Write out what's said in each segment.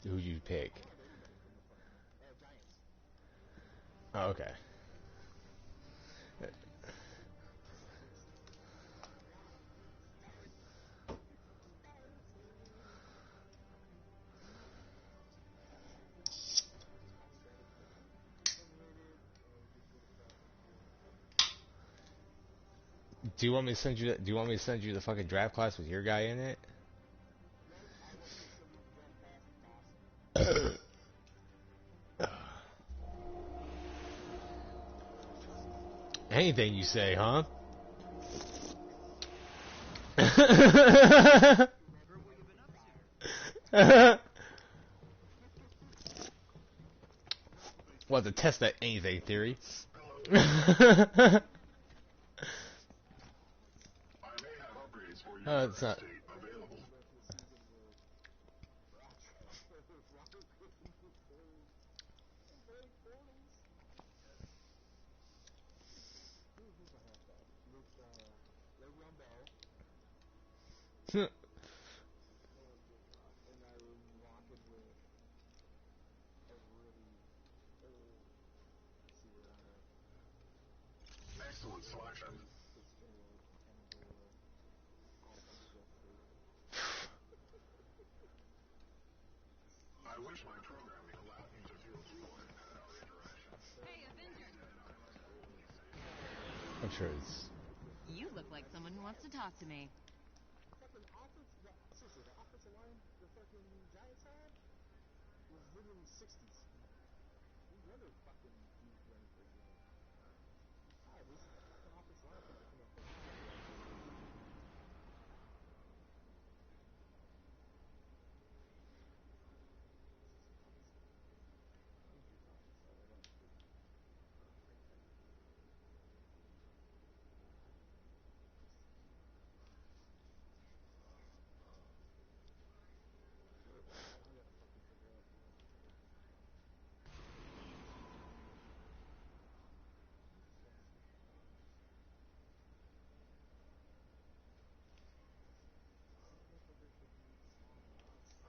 Who you pick? Oh, okay. Do you want me to send you? Do you want me to send you the fucking draft class with your guy in it? Anything you say, huh? Well, to test that anything theory. It's not. I'm sure it's. You look like someone who wants to talk to me.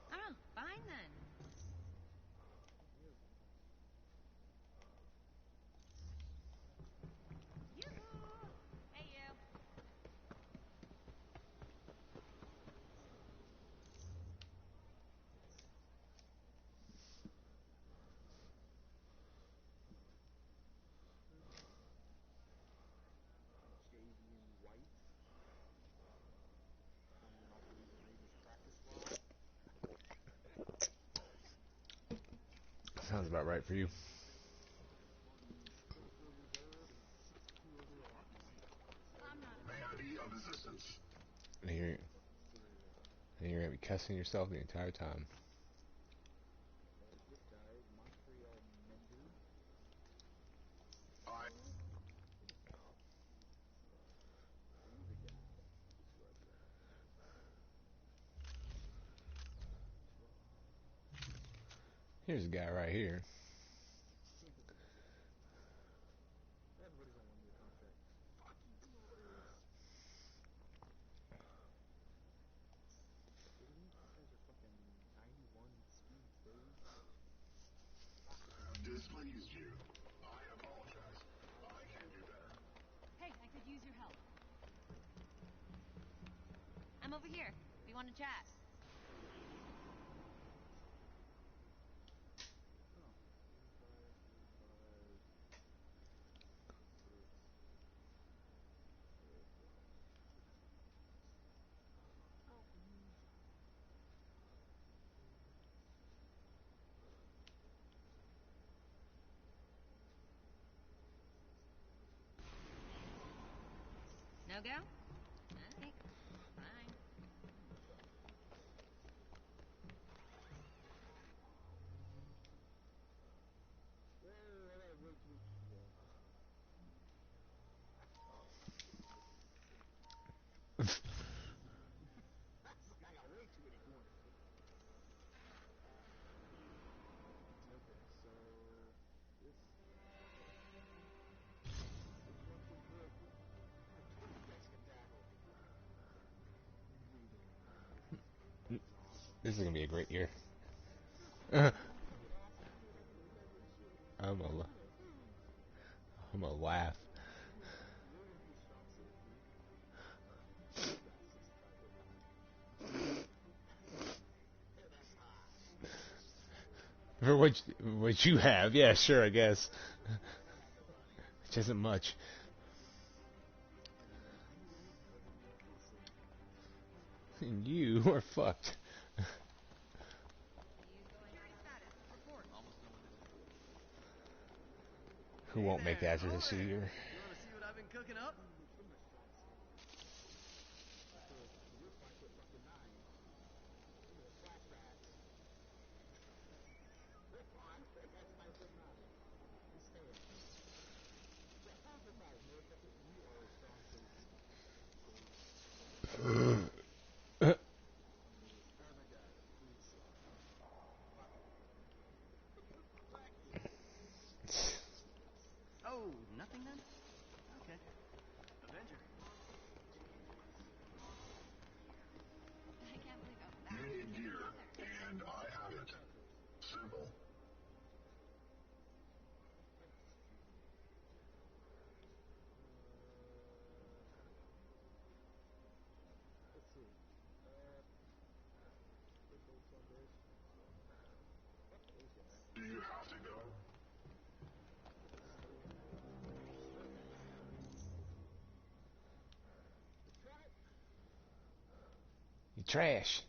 Oh, fine then. Yoo-hoo! Hey, you. Sounds about right for you. And you're gonna be cussing yourself the entire time. Here's a guy right here. Hey, I could use your help. I'm over here. If you want to chat. No go? Okay, fine. This is gonna be a great year. I'm a, I'm a laugh. For what you have, yeah, sure, I guess. Which isn't much. And you are fucked. Evacuatory status. Report. Who Hey won't make there, it after this Over. year? You want to see what I've been cooking up? Oh, nothing then? Okay. Avenger. I can't believe how fast we came together. And I have it. Simple. Do you have to go? You trash.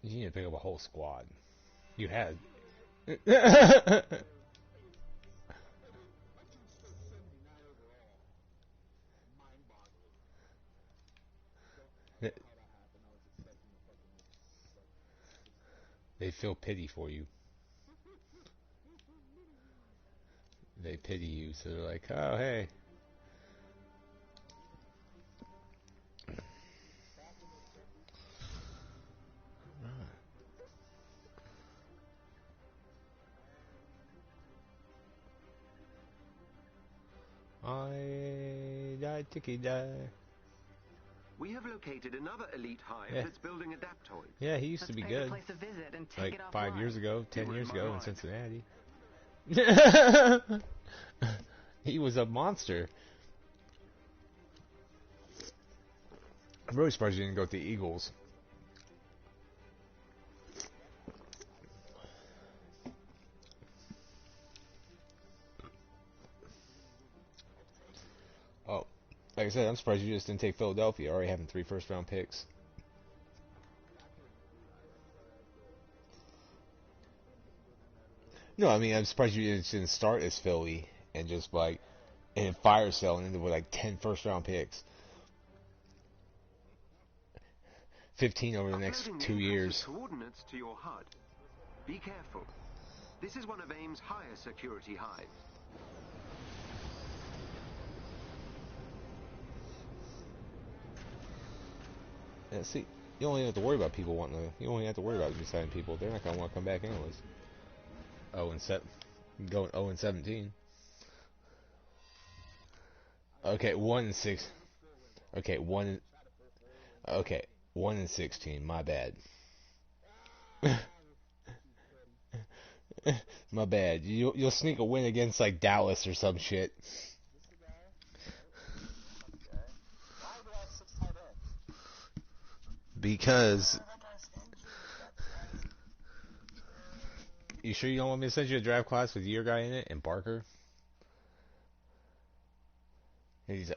You need to pick up a whole squad. You had. They feel pity for you. They pity you, so they're like, oh, hey. I die, ticky die. We have located another elite hive Yeah. that's building adaptoids. Yeah, he used to be good. Place a visit and take Like it 5 years offline. ago, You 10 were years in my ago in mind. Cincinnati. He was a monster. I'm really surprised you didn't go with the Eagles. Oh, like I said, I'm surprised you just didn't take Philadelphia, already having 3 first-round picks. No, I mean, I'm surprised you didn't start as Philly and just like and fire sale and end up with like 10 first-round picks, 15 over the next Uploading the 2 impressive years. coordinates to your HUD. Be careful. This is one of AIM's higher security hives. Yeah, see, you don't even have to worry about people wanting to. You don't even have to worry about deciding people. They're not gonna want to come back anyways. Oh, and going 0 and 17. Okay, 1 and 6. Okay, 1. Okay, 1 and 16. My bad. My bad. You'll sneak a win against like Dallas or some shit. Because you sure you don't want me to send you a draft class with your guy in it and Barker? And he's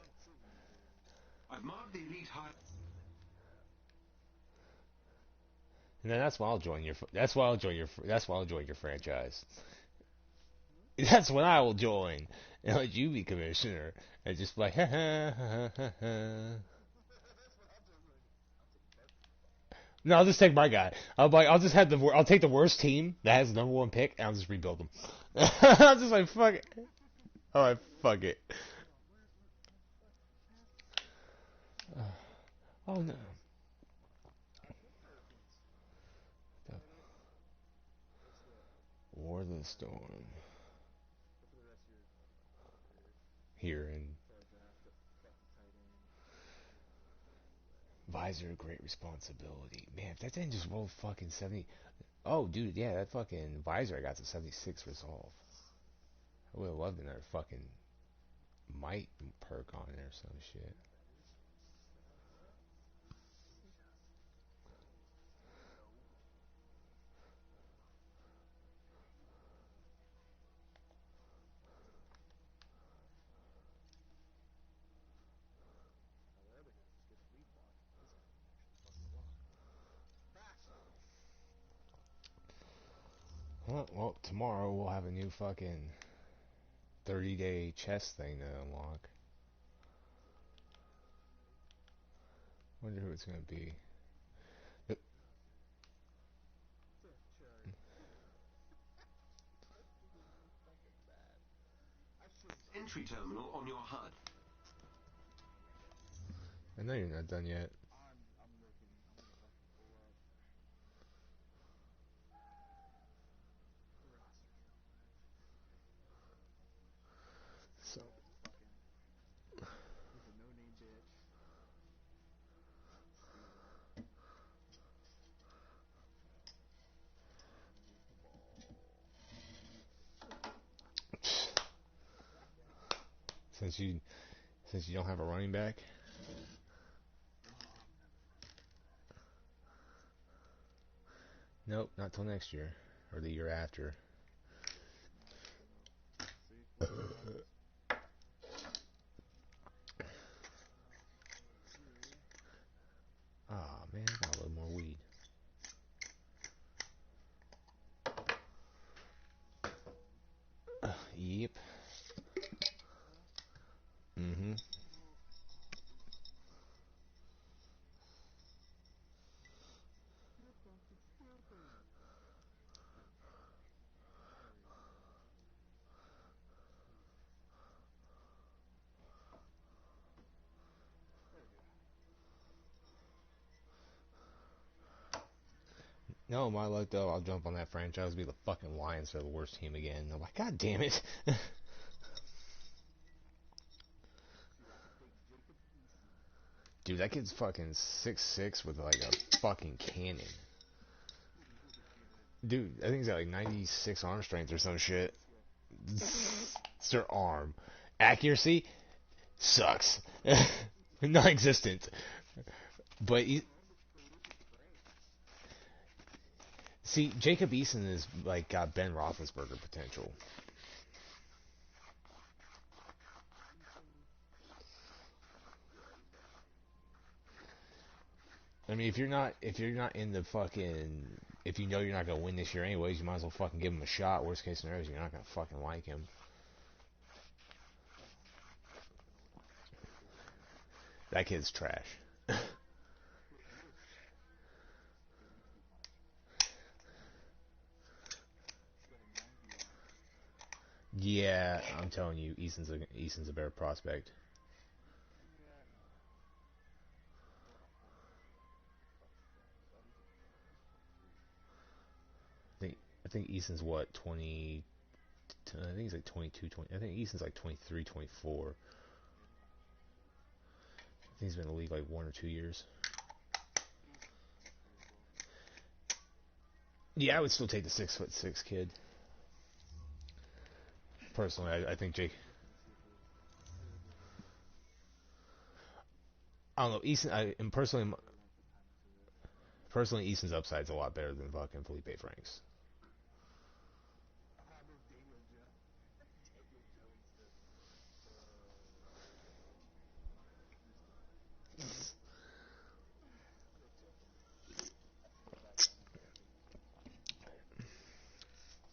I've marked the elite high. and then that's why I'll join your. That's why I'll join your. That's why I'll join your franchise. That's when I will join and let you be commissioner and just be like, ha ha ha ha ha. No, I'll just take my guy. I'll just have I'll take the worst team that has the number one pick and I'll just rebuild them. I'll just like fuck it. Alright, fuck it. Oh no. War of the Storm. Here in Visor, great responsibility. Man, if that didn't just roll fucking 70. Oh, dude, yeah, that fucking Visor I got to 76 resolve. I would have loved another fucking might perk on it or some shit. Well, tomorrow we'll have a new fucking 30-day chest thing to unlock. Wonder who it's gonna be. Entry terminal on your HUD. I know you're not done yet. So. Since you don't have a running back. Nope, not till next year or the year after. Ah, man, I got a little more weed. Yep. Mm-hmm. No, my luck though, I'll jump on that franchise, be the fucking Lions are the worst team again. I'm like, God damn it. Dude, that kid's fucking 6'6" with like a fucking cannon. Dude, I think he's got like 96 arm strength or some shit. It's their arm. Accuracy sucks. Non-existent. But see, Jacob Eason is like got Ben Roethlisberger potential. I mean, if you're not in the fucking, if you know you're not gonna win this year anyways, you might as well fucking give him a shot. Worst case scenario is you're not gonna fucking like him. That kid's trash. Yeah, I'm telling you, Eason's a better prospect. I think Eason's what 20. I think he's like 22, 20. I think Eason's like 23, 24. I think he's been in the league like 1 or 2 years. Yeah, I would still take the 6'6" kid. Personally, I think Jake. I don't know. Eason, and personally, personally, Easton's upside's a lot better than fucking Felipe Franks.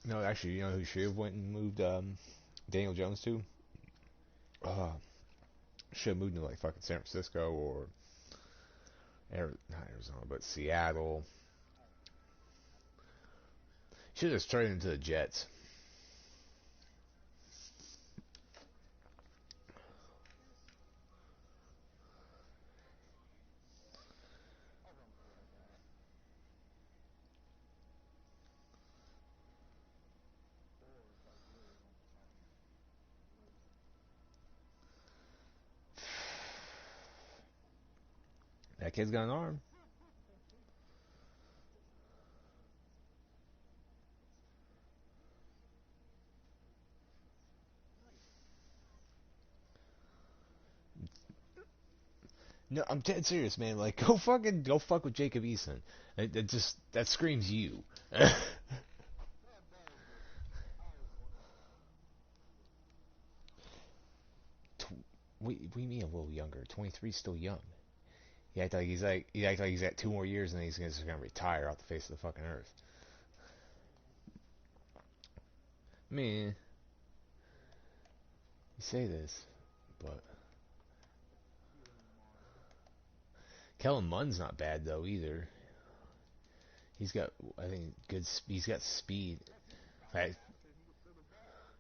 No, actually, you know who should have went and moved Daniel Jones to? Should have moved to like fucking San Francisco or not Arizona, but Seattle. Should have just traded into the Jets. That kid's got an arm. No, I'm dead serious, man. Like, go fuck with Jacob Eason. That screams you. We mean a little younger. 23 is still young. He act like he's got 2 more years and then he's just gonna retire off the face of the fucking earth. I mean, you say this, but Kellen Mund's not bad though either. He's got, I think, he's got speed. Yeah,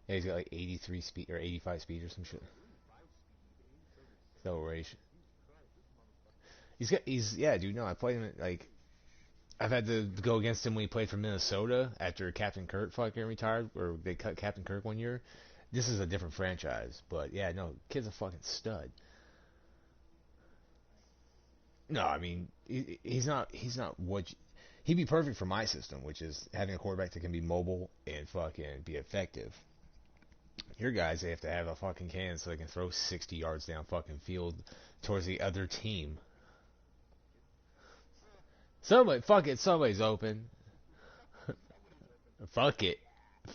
he's got like 83 speed or 85 speed or some shit. Acceleration. Yeah, dude. No, I played him like I've had to go against him when he played for Minnesota after Captain Kirk fucking retired, or they cut Captain Kirk 1 year. This is a different franchise, but yeah, no, kid's a fucking stud. No, I mean he's not he'd be perfect for my system, which is having a quarterback that can be mobile and fucking be effective. Your guys, they have to have a fucking cannon so they can throw 60 yards down fucking field towards the other team. Fuck it, somebody's open. Fuck it.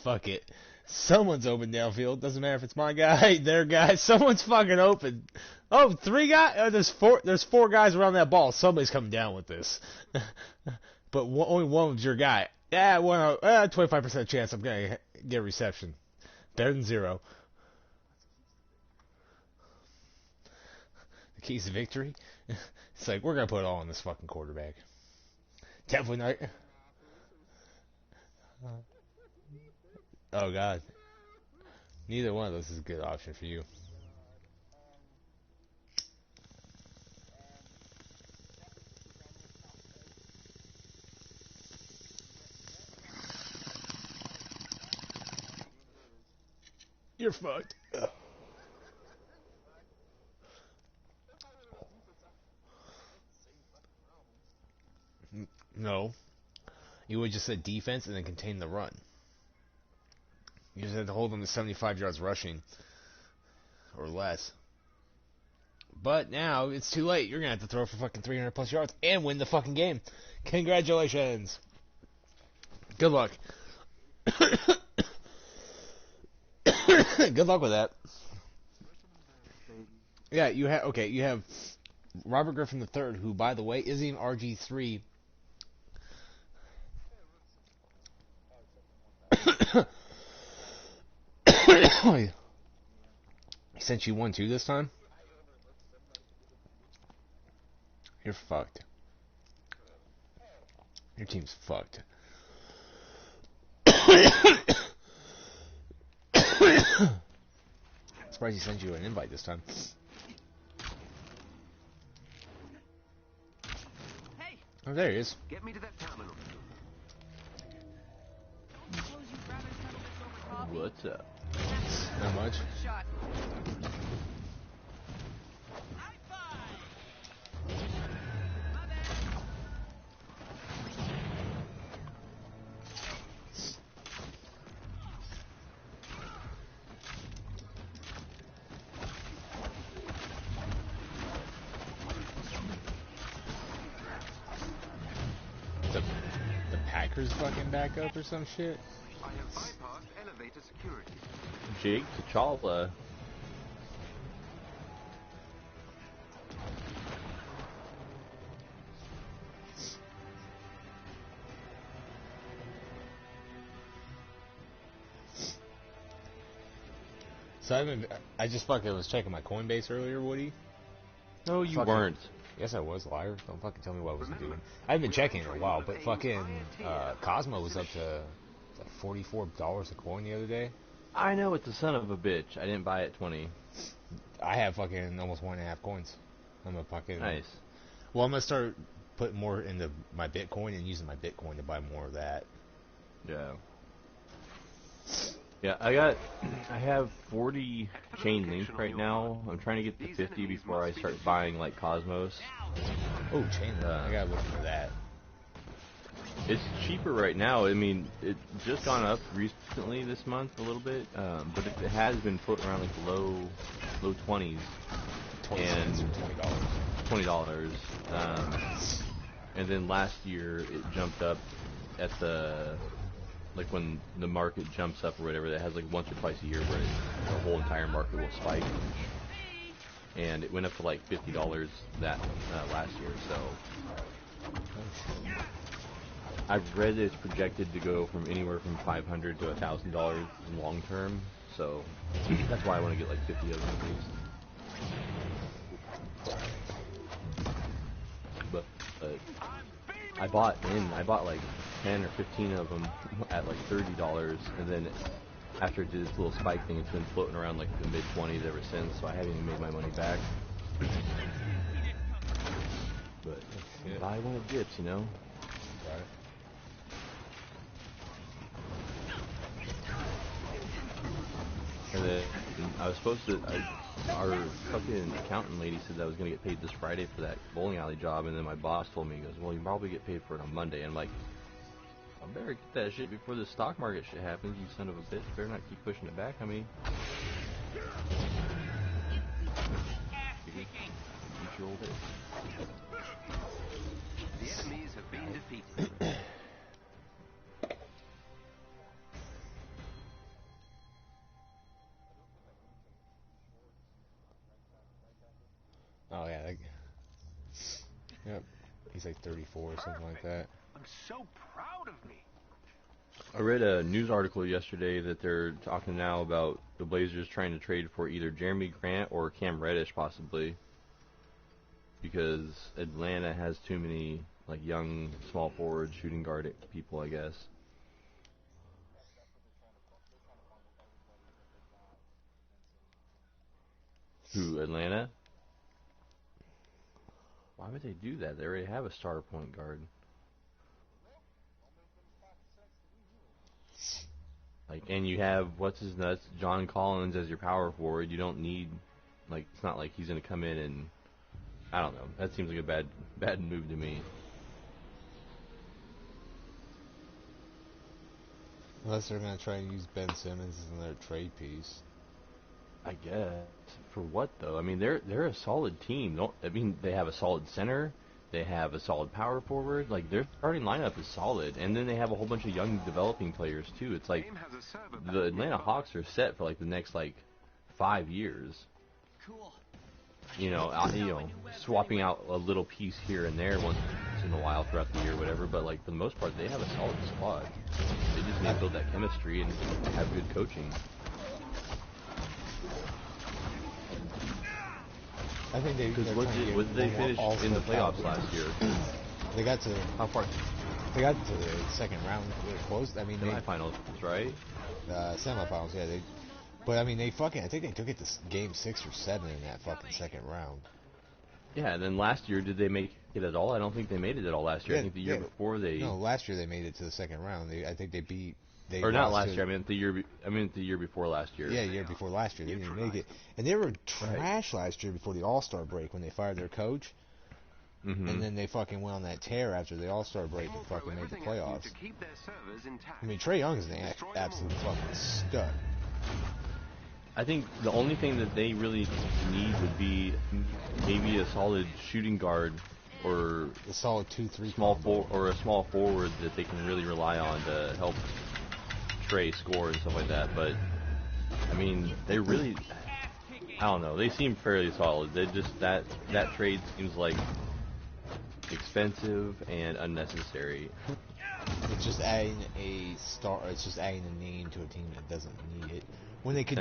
Fuck it. Someone's open downfield. Doesn't matter if it's my guy, their guy. Someone's fucking open. Oh, three guys. There's four guys around that ball. Somebody's coming down with this. But only one was your guy. Yeah, 25% chance I'm gonna get a reception. Better than zero. The keys to victory. It's like we're gonna put it all on this fucking quarterback. Definitely not. Oh god. Neither one of those is a good option for you. You're fucked. No. You would just said defense and then contain the run. You just had to hold them to 75 yards rushing or less. But now it's too late. You're going to have to throw for fucking 300 plus yards and win the fucking game. Congratulations. Good luck. Good luck with that. Yeah, you have Robert Griffin III, who, by the way, is in RG3. He sent you one too this time? You're fucked. Your team's fucked. Surprised he sent you an invite this time. Hey! Oh, there he is. Get me to that terminal. Suppose you'd rather settle this over coffee? What's up? Not much. Shot. High five! My bad. trackers fucking back up or some shit? I have bypassed elevator security. Jake T'Challa. So I just fucking was checking my Coinbase earlier, Woody. No, you Fucking- weren't. Yes, I was, liar. Don't fucking tell me what I was doing. I haven't been checking it in a while, but fucking Cosmo was up to like $44 a coin the other day. I know it's a son of a bitch. I didn't buy it 20. I have fucking almost 1.5 coins. I'm a fucking Nice. Well, I'm gonna start putting more into my Bitcoin and using my Bitcoin to buy more of that. Yeah. Yeah, I have 40 chain link right now. I'm trying to get to 50 before I start buying like Cosmos. Oh, chain link. I gotta look for that. It's cheaper right now. I mean, it's just gone up recently this month a little bit, but it has been floating around like the low 20s. 20 cents or $20. $20. And then last year it jumped up at the like when the market jumps up or whatever. That has like once or twice a year where the whole entire market will spike. And it went up to like $50 that last year. So I've read that it's projected to go from anywhere from $500 to $1,000 long term. So that's why I want to get like 50 of them at least. But I bought like 10 or 15 of them at like $30, and then after it did this little spike thing, it's been floating around like the mid-20s ever since. So I haven't even made my money back. But buy when it dips, you know. Right. And then I was supposed to. Our fucking accountant lady said that I was gonna get paid this Friday for that bowling alley job, and then my boss told me, he goes, "Well, you probably get paid for it on Monday." And I'm like, I better get that shit before the stock market shit happens, you son of a bitch. Better not keep pushing it back on me. Eat your old bitch. The enemies have been defeated. Oh yeah. Yep. He's like 34 or something like that. I'm so proud of me. I read a news article yesterday that they're talking now about the Blazers trying to trade for either Jeremy Grant or Cam Reddish possibly, because Atlanta has too many like young small forward shooting guard people, I guess. Who, Atlanta? Why would they do that? They already have a star point guard. Like, and you have what's his nuts, John Collins as your power forward. You don't need, like, it's not like he's gonna come in and I don't know. That seems like a bad move to me. Unless they're gonna try and use Ben Simmons as another trade piece. I guess. For what though? I mean, they're a solid team. They have a solid center. They have a solid power forward. Like, their starting lineup is solid, and then they have a whole bunch of young developing players too. It's like the Atlanta Hawks are set for like the next like 5 years. Cool. You know, swapping out a little piece here and there once in a while throughout the year, whatever. But like for the most part, they have a solid squad. They just need to build that chemistry and have good coaching. I think they. Because what did they finish in the playoffs last year? They got to. How far? They got to the second round. They were close. I mean, Semifinals, right? Semifinals. Yeah, they. But I mean, they fucking. I think they took it to game 6 or 7 in that fucking second round. Yeah, and then last year, did they make it at all? I don't think they made it at all last year. Yeah, I think the year before they. No, last year they made it to the second round. I think they beat. They or not last year. I meant the year before last year. Yeah, year before last year. They didn't make it, and they were trash last year before the All-Star break when they fired their coach. Mm-hmm. And then they fucking went on that tear after the All-Star break and fucking made the playoffs. I mean, Trae Young is an absolute fucking stud. I think the only thing that they really need would be maybe a solid shooting guard or A solid 2-3 small combo. or a small forward that they can really rely on to help Trey score and stuff like that. But I mean, they really, I don't know. They seem fairly solid. They just that trade seems like expensive and unnecessary. It's just adding a star. It's just adding a name to a team that doesn't need it. When they could,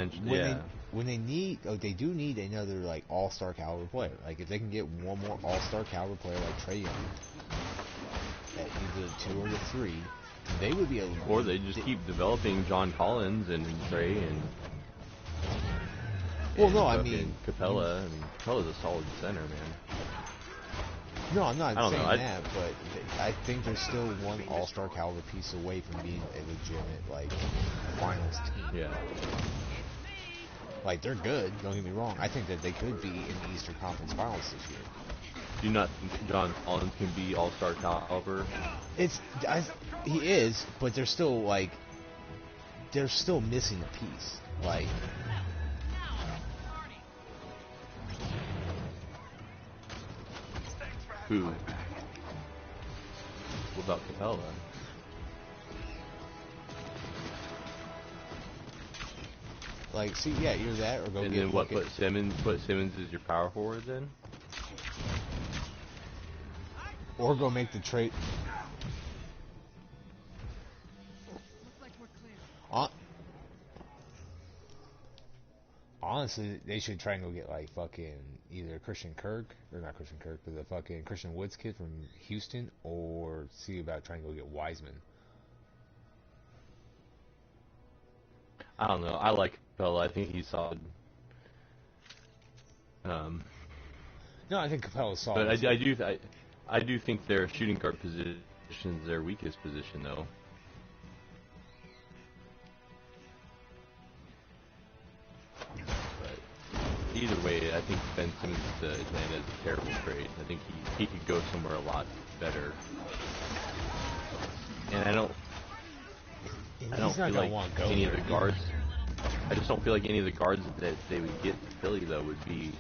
when they need, they do need another like all-star caliber player. Like if they can get one more all-star caliber player like Trey Young, at either the 2 or the 3, they would be able. Or they just keep developing John Collins and Trey and. Well, no, I mean Capella. I mean, Capella's a solid center, man. No, I'm not saying know, that, but I think they're still one all-star caliber piece away from being a legitimate like finals team. Yeah. Like they're good. Don't get me wrong. I think that they could be in the Eastern Conference Finals this year. Do you not think John Collins can be all-star caliber? He is, but they're still missing a piece. Like. Who? What about Capella? Like, see, yeah, either that or go and get. And then what? Put Simmons as your power forward then? Or go make the trade. Looks like we're clear. Honestly, they should try and go get like fucking either Christian Kirk or not Christian Kirk, but the fucking Christian Woods kid from Houston, or see about trying to go get Wiseman. I don't know. I like Capella. I think he's solid. No, I think Capella's solid. But I do think their shooting guard position is their weakest position, though. But either way, I think Ben Simmons to Atlanta is a terrible trade. I think he could go somewhere a lot better. And I don't feel like any of the guards. I just don't feel like any of the guards that they would get to Philly though would be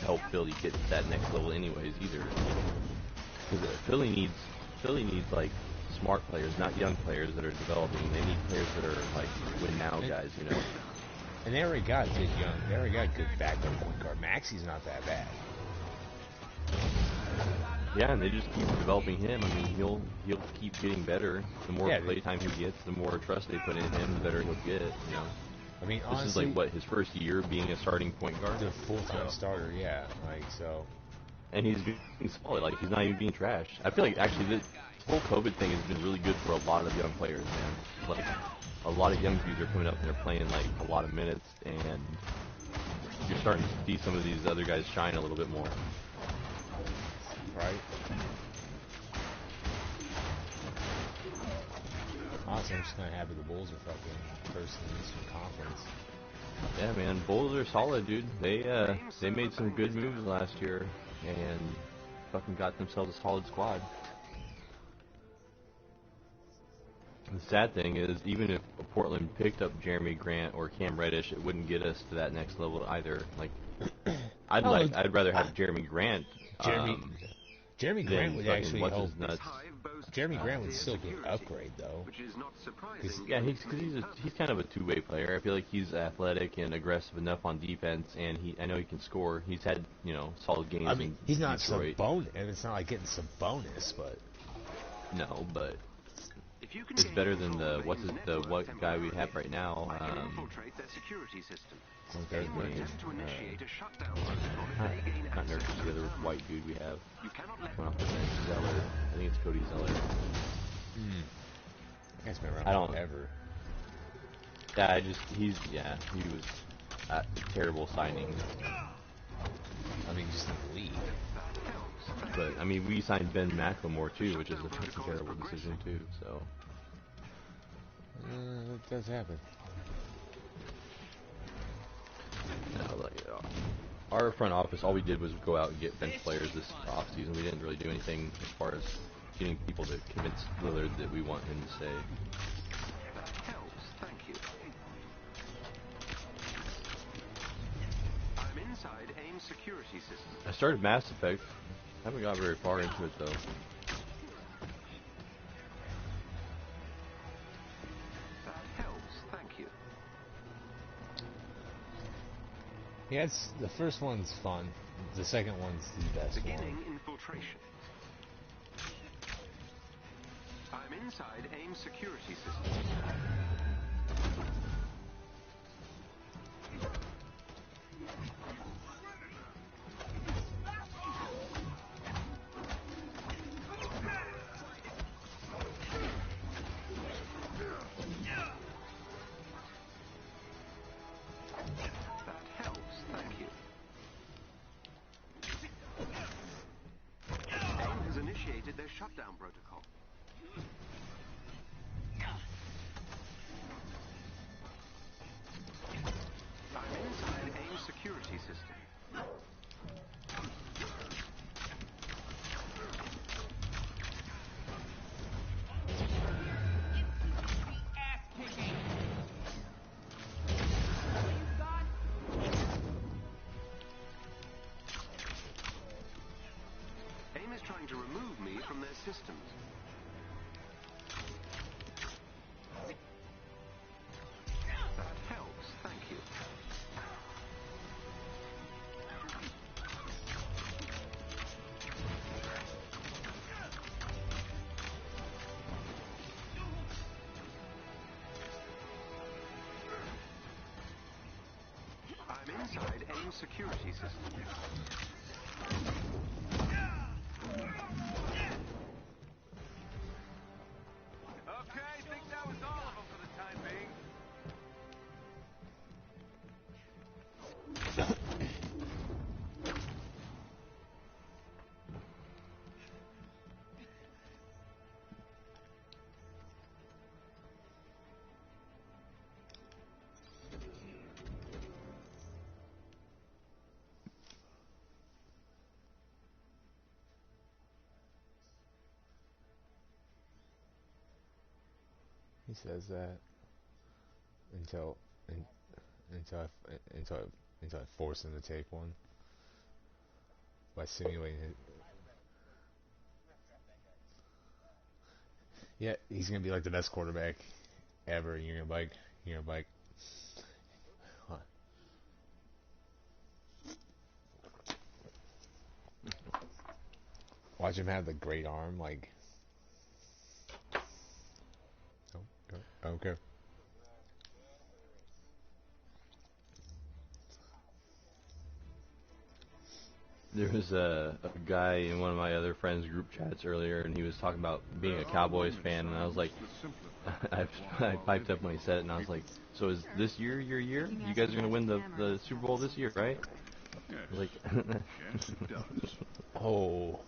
help Philly get to that next level anyways either. Because Philly needs like smart players, not young players that are developing. They need players that are like win now guys, you know. And they already got good young. They already got good backup point guard. Maxi's not that bad. Yeah, and they just keep developing him. I mean, he'll keep getting better. The more play time he gets, the more trust they put in him, the better he'll get. You know. I mean, this honestly, is like what his first year being a starting point guard. The full-time starter, yeah. Like so. And he's being solid. Like he's not even being trashed. I feel like actually this whole COVID thing has been really good for a lot of young players, man. Like a lot of young dudes are coming up and they're playing like a lot of minutes, and you're starting to see some of these other guys shine a little bit more. Right. Honestly, I'm just kind of happy the Bulls are fucking first in the Eastern Conference. Yeah, man, Bulls are solid, dude. They made some good moves last year and fucking got themselves a solid squad. The sad thing is, even if Portland picked up Jeremy Grant or Cam Reddish, it wouldn't get us to that next level either. Like, I'd rather have Jeremy Grant. Jeremy Grant would actually help. Nuts. Jeremy Grant would still be an upgrade, though. Which is not surprising. Yeah, he's kind of a two-way player. I feel like he's athletic and aggressive enough on defense, and I know he can score. He's had solid games. I mean, he's not Detroit. Sabonis, and it's not like getting Sabonis, but no, but it's better than what guy we have right now. Okay. Not Nurkic, the other white dude we have. Coming off the bench, Zeller. I think it's Cody Zeller. That's been around forever. Yeah, he was a terrible signing. I mean, just in the league. But I mean, we signed Ben McLemore too, which is a terrible decision too. So it does happen. No, our front office, all we did was go out and get bench players this offseason. We didn't really do anything as far as getting people to convince Lillard that we want him to stay. That helps, thank you. I'm inside AIM security system. I started Mass Effect. I haven't got very far into it though. That helps, thank you. Yeah, the first one's fun. The second one's the best Beginning one. infiltration. I'm inside AIM security system. That helps, thank you. AIM has initiated their shutdown protocol. I'm inside AIM security system. Ass kicking. What you got? AIM is trying to remove me from their systems. That helps, thank you. I'm inside AIM security system. Okay, think that was all of them for the time being. He says that until un- until I force him to take one by simulating it. Yeah, he's gonna be like the best quarterback ever. You're gonna like, huh. Watch him have the great arm. Like, okay. There was a guy in one of my other friends' group chats earlier, and he was talking about being a Cowboys fan, and I was like, I piped up when he said it, and I was like, so is this year your year? You guys are gonna win the Super Bowl this year, right? I was like, Yes, it does. Oh,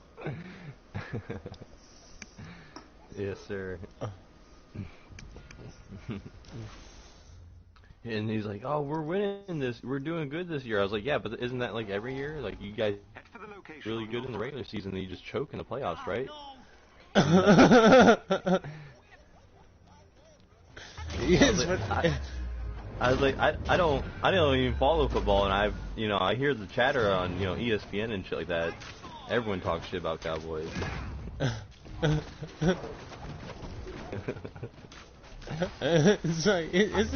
yes, sir. And he's like, oh, we're winning this, we're doing good this year. I was like, yeah, but isn't that like every year? Like, you guys Head for the location really on good your in the right. regular season, then you just choke in the playoffs, right? yes, like, but I was like, I don't even follow football, and I hear the chatter on, ESPN and shit like that. Everyone talks shit about Cowboys. it's like, is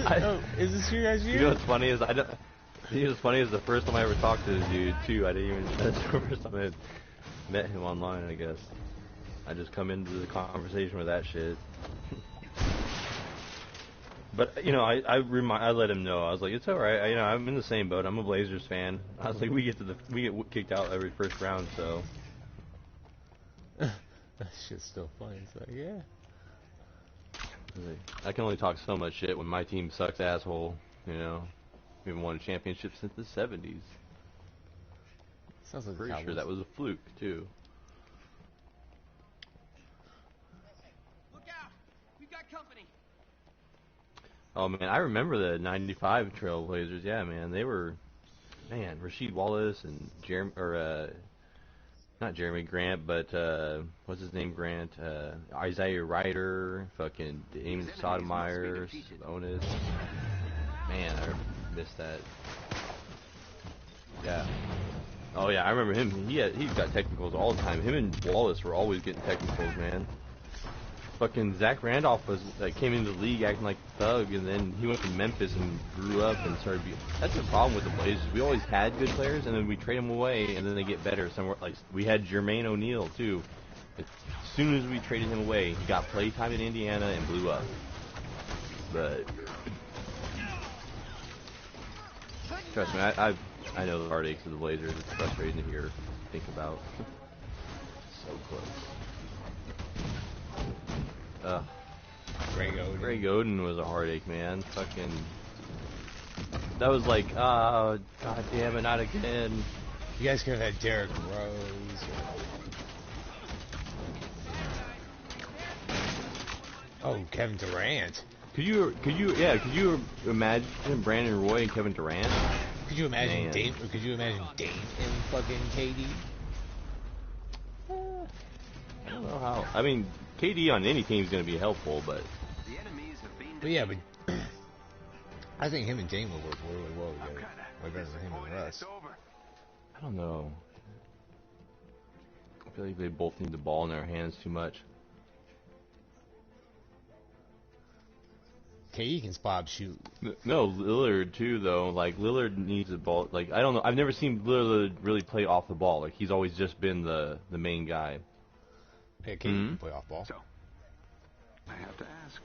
this your guys' You year? know what's funny is what's funny is the first time I ever talked to this dude too. I didn't even. That's the first time I had met him online. I guess I just come into the conversation with that shit. But I let him know. I was like, it's all right. I'm in the same boat. I'm a Blazers fan. I was like, we get kicked out every first round, so. That shit's still funny. It's like, yeah. I can only talk so much shit when my team sucks, asshole. We haven't won a championship since the '70s. Sounds like Pretty the sure Cowboys. that was a fluke too. Look out! We've got company. Oh man, I remember the '95 Trailblazers. Yeah, man, they were, Rasheed Wallace and not Jeremy Grant, but what's his name? Grant, Isaiah Ryder, fucking Damon Sotomayor, Sabonis. Man, I missed that. Yeah, Oh yeah, I remember him. He's got technicals all the time. Him and Wallace were always getting technicals, man. Fucking Zach Randolph was came into the league acting like a thug, and then he went to Memphis and grew up and started being. That's the problem with the Blazers. We always had good players, and then we trade them away, and then they get better somewhere. Like we had Jermaine O'Neal too. As soon as we traded him away, he got play time in Indiana and blew up. But trust me, I know the heartaches of the Blazers. It's frustrating to hear, think about. So close. Greg Oden was a heartache, man. Fucking. That was like, god damn it, not again. You guys could have had Derrick Rose. Oh, Kevin Durant. Could you imagine Brandon Roy and Kevin Durant? Could you imagine Dame? Could you imagine Dame and fucking KD? I don't know how. I mean, KD on any team is going to be helpful, but. The enemies have been But yeah, but I think him and Dame will work really well together. Way better than him and Russ. I don't know. I feel like they both need the ball in their hands too much. KD can spot shoot. No, Lillard too, though. Like Lillard needs the ball. Like I don't know. I've never seen Lillard really play off the ball. Like he's always just been the main guy. Yeah, KD can play off ball. So, I have to ask.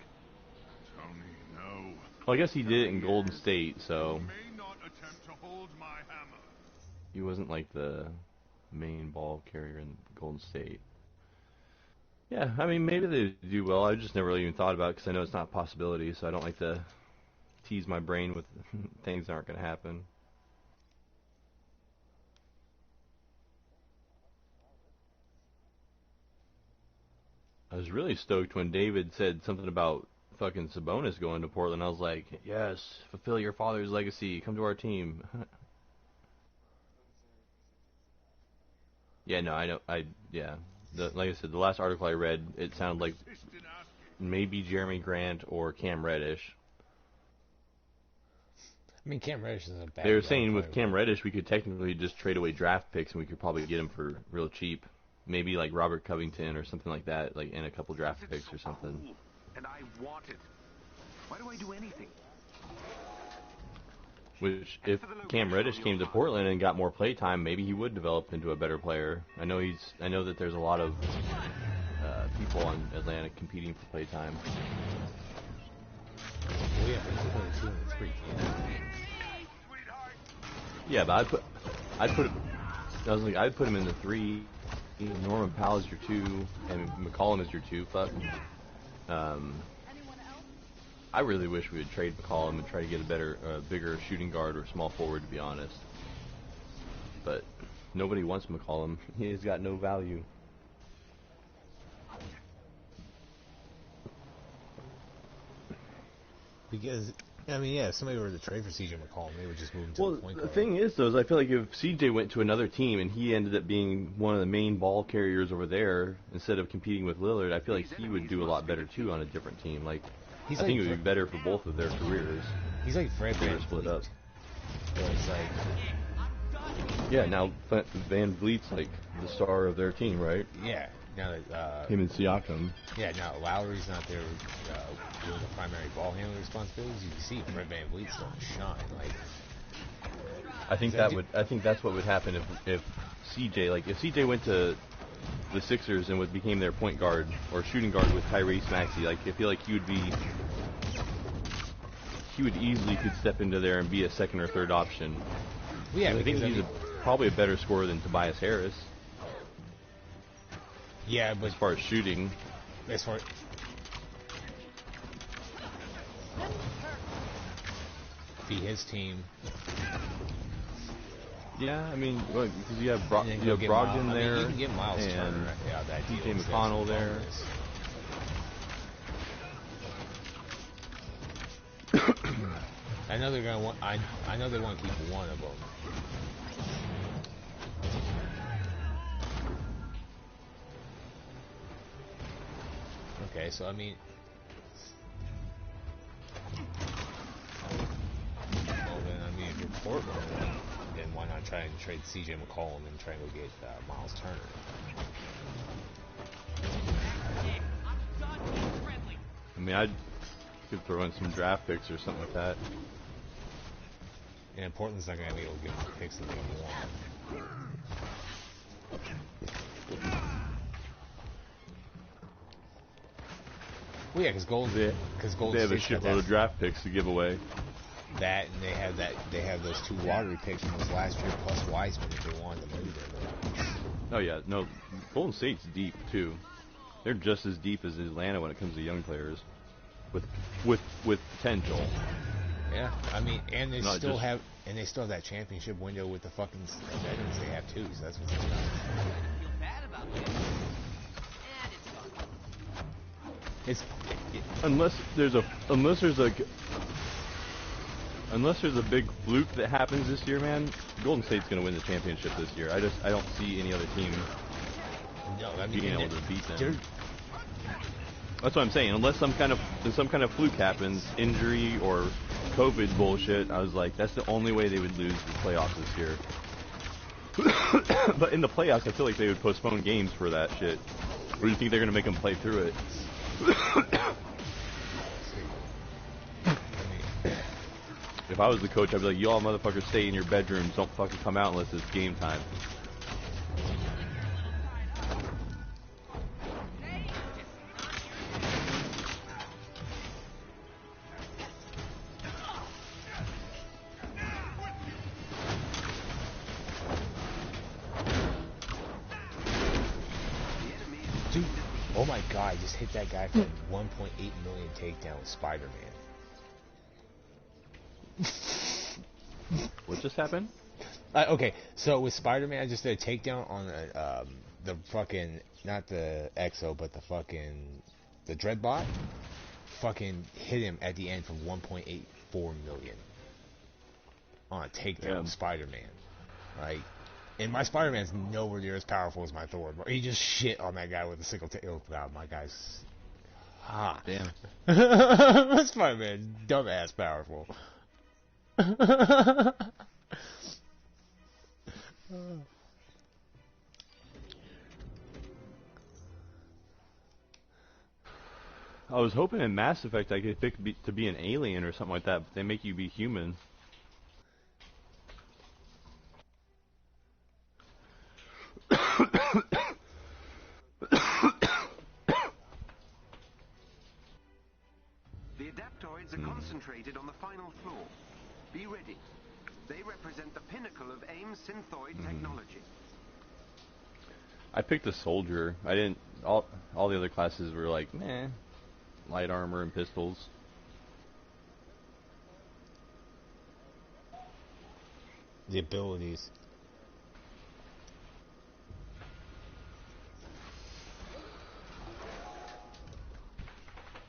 Tony, no. Well, I guess he did it in Golden State, so You may not attempt to hold my hammer. he wasn't like the main ball carrier in Golden State. Yeah, I mean, maybe they do well. I just never really even thought about it because I know it's not a possibility, so I don't like to tease my brain with things that aren't going to happen. I was really stoked when David said something about fucking Sabonis going to Portland. I was like, yes, fulfill your father's legacy. Come to our team. Yeah, no, I know. Yeah. Like I said, the last article I read, it sounded like maybe Jeremy Grant or Cam Reddish. I mean, Cam Reddish is a bad. They were saying with Cam Reddish, we could technically just trade away draft picks and we could probably get him for real cheap. Maybe like Robert Covington or something like that, like and a couple draft picks or something. Cool, and I want it. Why do I do anything? Which, if Cam Reddish came to Portland and got more play time, maybe he would develop into a better player. I know that there's a lot of people on Atlanta competing for play time. Well, yeah, but he's only 2 and 3. Yeah, but I'd put him in the 3. Norman Powell is your 2, and McCollum is your 2. Fuck. I really wish we would trade McCollum and try to get a bigger shooting guard or small forward, to be honest. But nobody wants McCollum. He's got no value. Because, I mean, yeah, if somebody were to trade for CJ McCollum, they would just move him to the point guard. The thing is, though, is I feel like if CJ went to another team and he ended up being one of the main ball carriers over there, instead of competing with Lillard, I feel like he would do a lot better, too, on a different team. Like, I think it would be better for both of their careers. He's like Fred They Van were split up. Where it's like, Yeah, now Van Vliet's like the star of their team, right? yeah, now that, Him and Siakam. yeah, now Lowry's not there doing the primary ball handling responsibilities. You can see Fred Van Vliet starting to shine. Like, I think that's what would happen if CJ went to the Sixers and became their point guard or shooting guard with Tyrese Maxey. Like, I feel like he would easily could step into there and be a second or third option. yeah, I think he's probably a better scorer than Tobias Harris. Yeah, but as far as shooting, be his team. Yeah, I mean, because you have Brogdon there, you can get Miles and Turner, that TJ McConnell there. I know they're gonna want. I know they want to keep one of them. Okay, so I mean, well then, I mean, if you're Portland, then why why not try and trade C.J. McCollum and try and go get Miles Turner? Dick, I'm done being friendly. I mean, I could throw in some draft picks or something like that. And Portland's not gonna be able to give them the picks that they want. Well, yeah, because Golden They have a State's got shitload of that, draft picks to give away. and they have those 2 lottery picks from this last year plus Wiseman if they wanted to move them. Oh yeah, no, Golden State's deep too. They're just as deep as Atlanta when it comes to young players, with potential. Yeah, I mean, and they Not still just- have that championship window with the fucking veterans they have too. So that's what's going on. Feel bad about this. And it's gone. It's Unless there's a big fluke that happens this year, man, Golden State's gonna win the championship this year. I don't see any other team no, I mean, being able to beat them. they're- That's what I'm saying. Unless some kind of fluke happens, injury or COVID bullshit, I was like, that's the only way they would lose the playoffs this year. But in the playoffs, I feel like they would postpone games for that shit. Or do you think they're gonna make them play through it? If I was the coach, I'd be like, y'all motherfuckers stay in your bedrooms, don't fucking come out unless it's game time. Dude, oh my god, I just hit that guy for 1.8 million takedown with Spider-Man. What just happened? Okay, so with Spider-Man, I just did a takedown on the fucking, not the Exo, but the Dreadbot. Fucking hit him at the end for 1.84 million on a takedown of Spider-Man. Like, and my Spider-Man's nowhere near as powerful as my Thor, but he just shit on that guy with a single take. Oh god, my guy's hot. Damn. My Spider-Man, dumbass powerful. I was hoping in Mass Effect I could pick to be an alien or something like that, but they make you be human. The adaptoids are concentrated on the final floor. Be ready. They represent the pinnacle of AIM's synthoid technology. I picked a soldier. I didn't. All the other classes were like, meh, light armor and pistols. The abilities.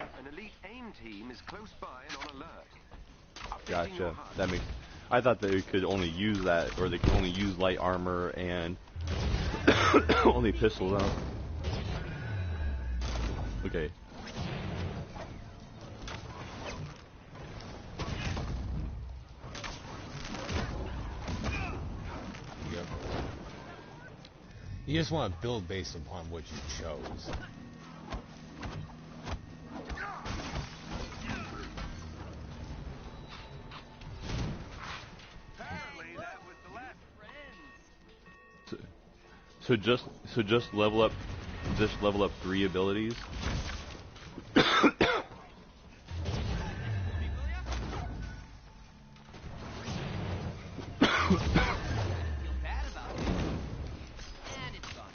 An elite AIM team is close by and on alert. Updating your Gotcha. HUD. That makes. I thought they could only use that, or they could only use light armor and only pistols out. Okay. Yep. You just want to build based upon what you chose. Apparently that was the last. So just level up 3 abilities. Feel bad about this. And it's gone.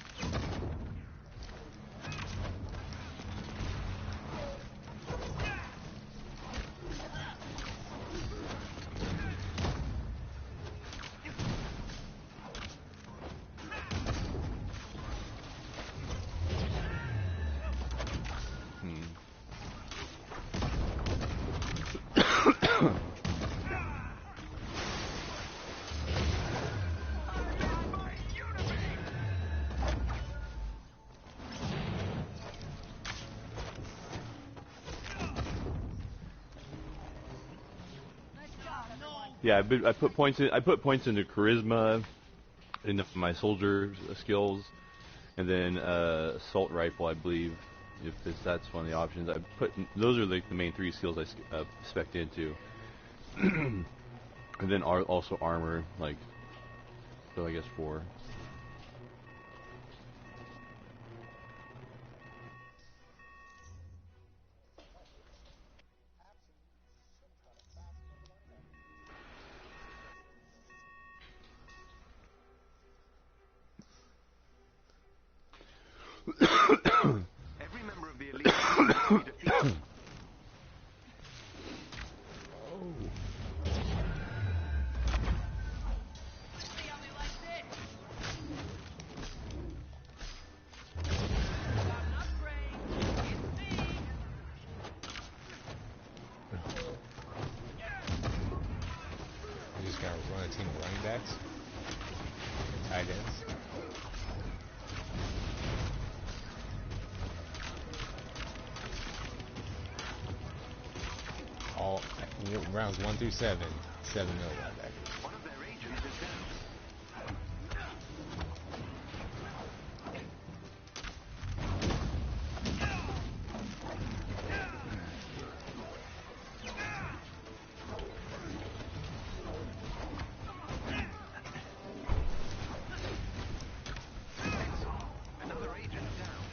Yeah, I put points in. I put points into charisma, into my soldier skills, and then assault rifle, I believe, if that's one of the options. I put those are like the main three skills I spec'd into, and then also armor, like so I guess four. Every member of the elite team must be defeated. See how they like this? Got an upgrade. It's me. You just gotta run a team of running backs, and tight ends. All rounds 1 through 7, 7 mil linebackers. One of their agents is down. Another agent down.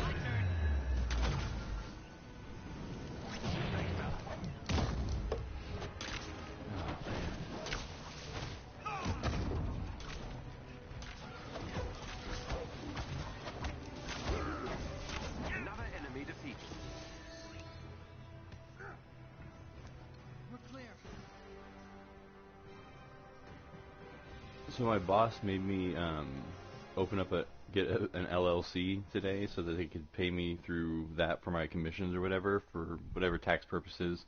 My turn. Another enemy defeated. We're clear. So my boss made me open up an LLC today so that they could pay me through that for my commissions or whatever for whatever tax purposes.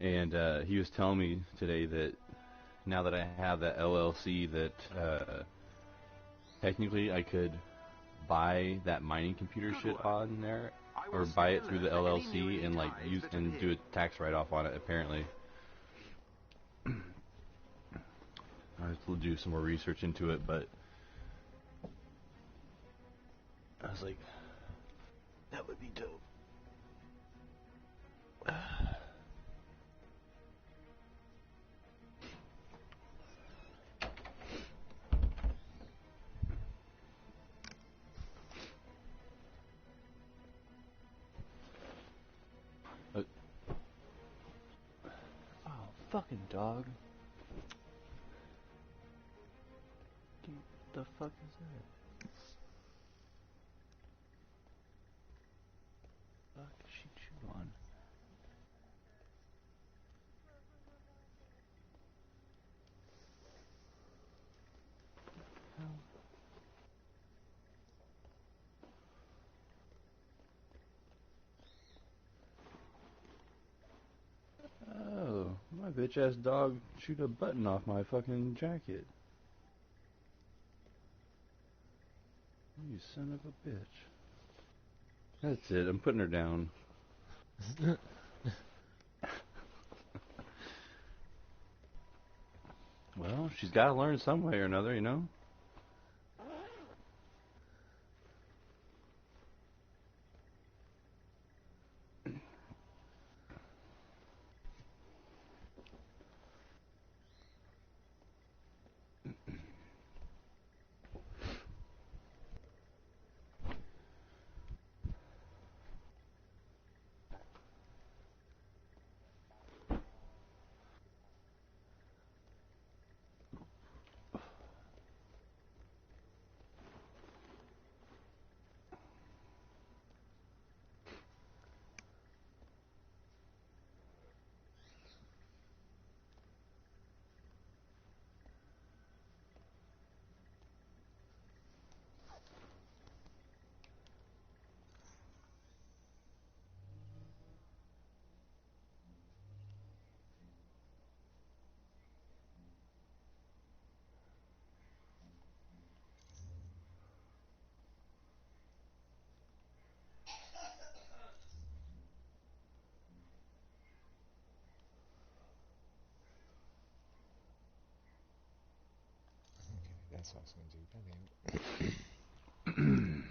And he was telling me today that now that I have that LLC, that technically I could buy that mining computer Good shit work. on there, I will or buy it send through the alert to any new LLC and elite like hives use that and do appear. a tax write-off on it. Apparently, I have to do some more research into it, but I was like, that would be dope. Oh, fucking dog. What the fuck is that? Fuck, she chew on. Oh, my bitch ass dog chewed a button off my fucking jacket. You son of a bitch. That's it, I'm putting her down. Well, she's got to learn some way or another, you know? That's what I was gonna do. God damn it.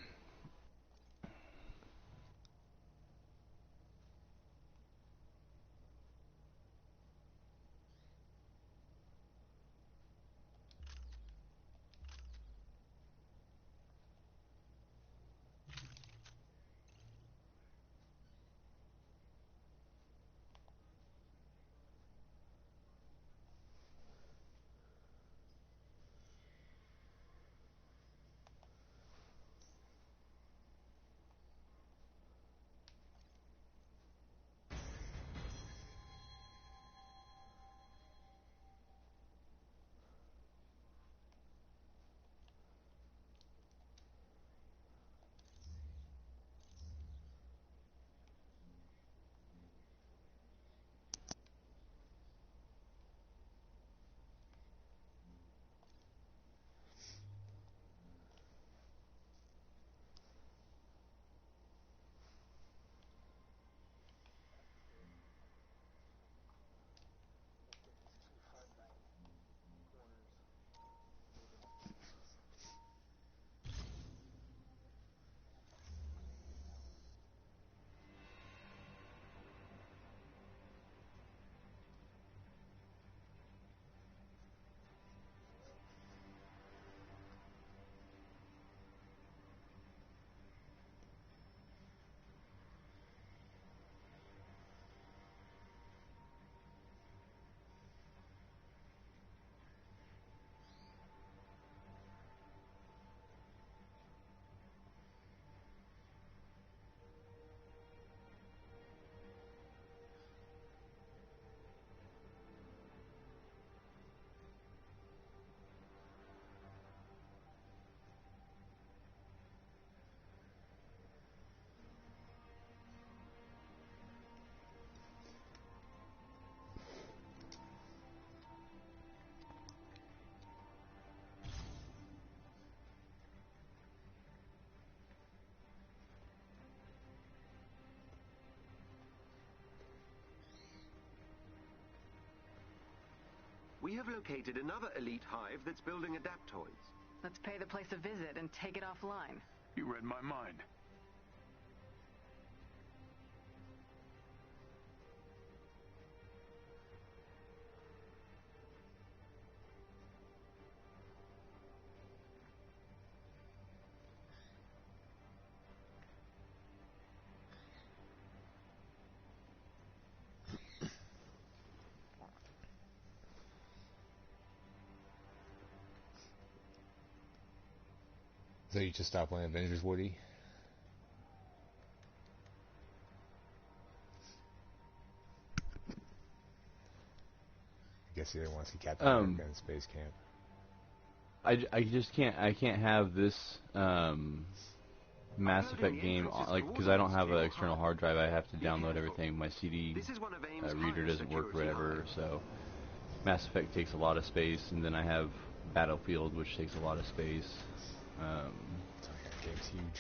We have located another elite hive that's building adaptoids. Let's pay the place a visit and take it offline. You read my mind. So you just stopped playing Avengers, Woody? I guess you didn't want to see Captain America in Space Camp. I just can't have this Mass Effect game like because I don't have an external hard drive. I have to download everything. My CD reader doesn't work or whatever. So Mass Effect takes a lot of space, and then I have Battlefield, which takes a lot of space. That game's huge.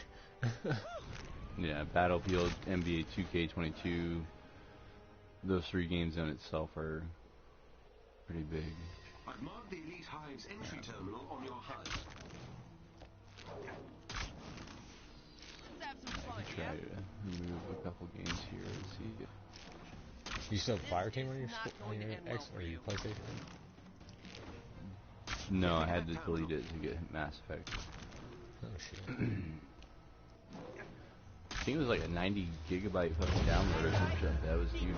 Yeah, Battlefield, NBA 2K22. Those three games in itself are pretty big. I've marked the elite hive's entry terminal on your HUD. Let's have some fun, Try yeah? to remove a couple games here and see. You still have Fireteam on your This is not going to end X well or for your you. PlayStation? No, I had to delete it to get Mass Effect. Oh shit. I think it was like a 90 gigabyte fucking download or some shit. That was huge.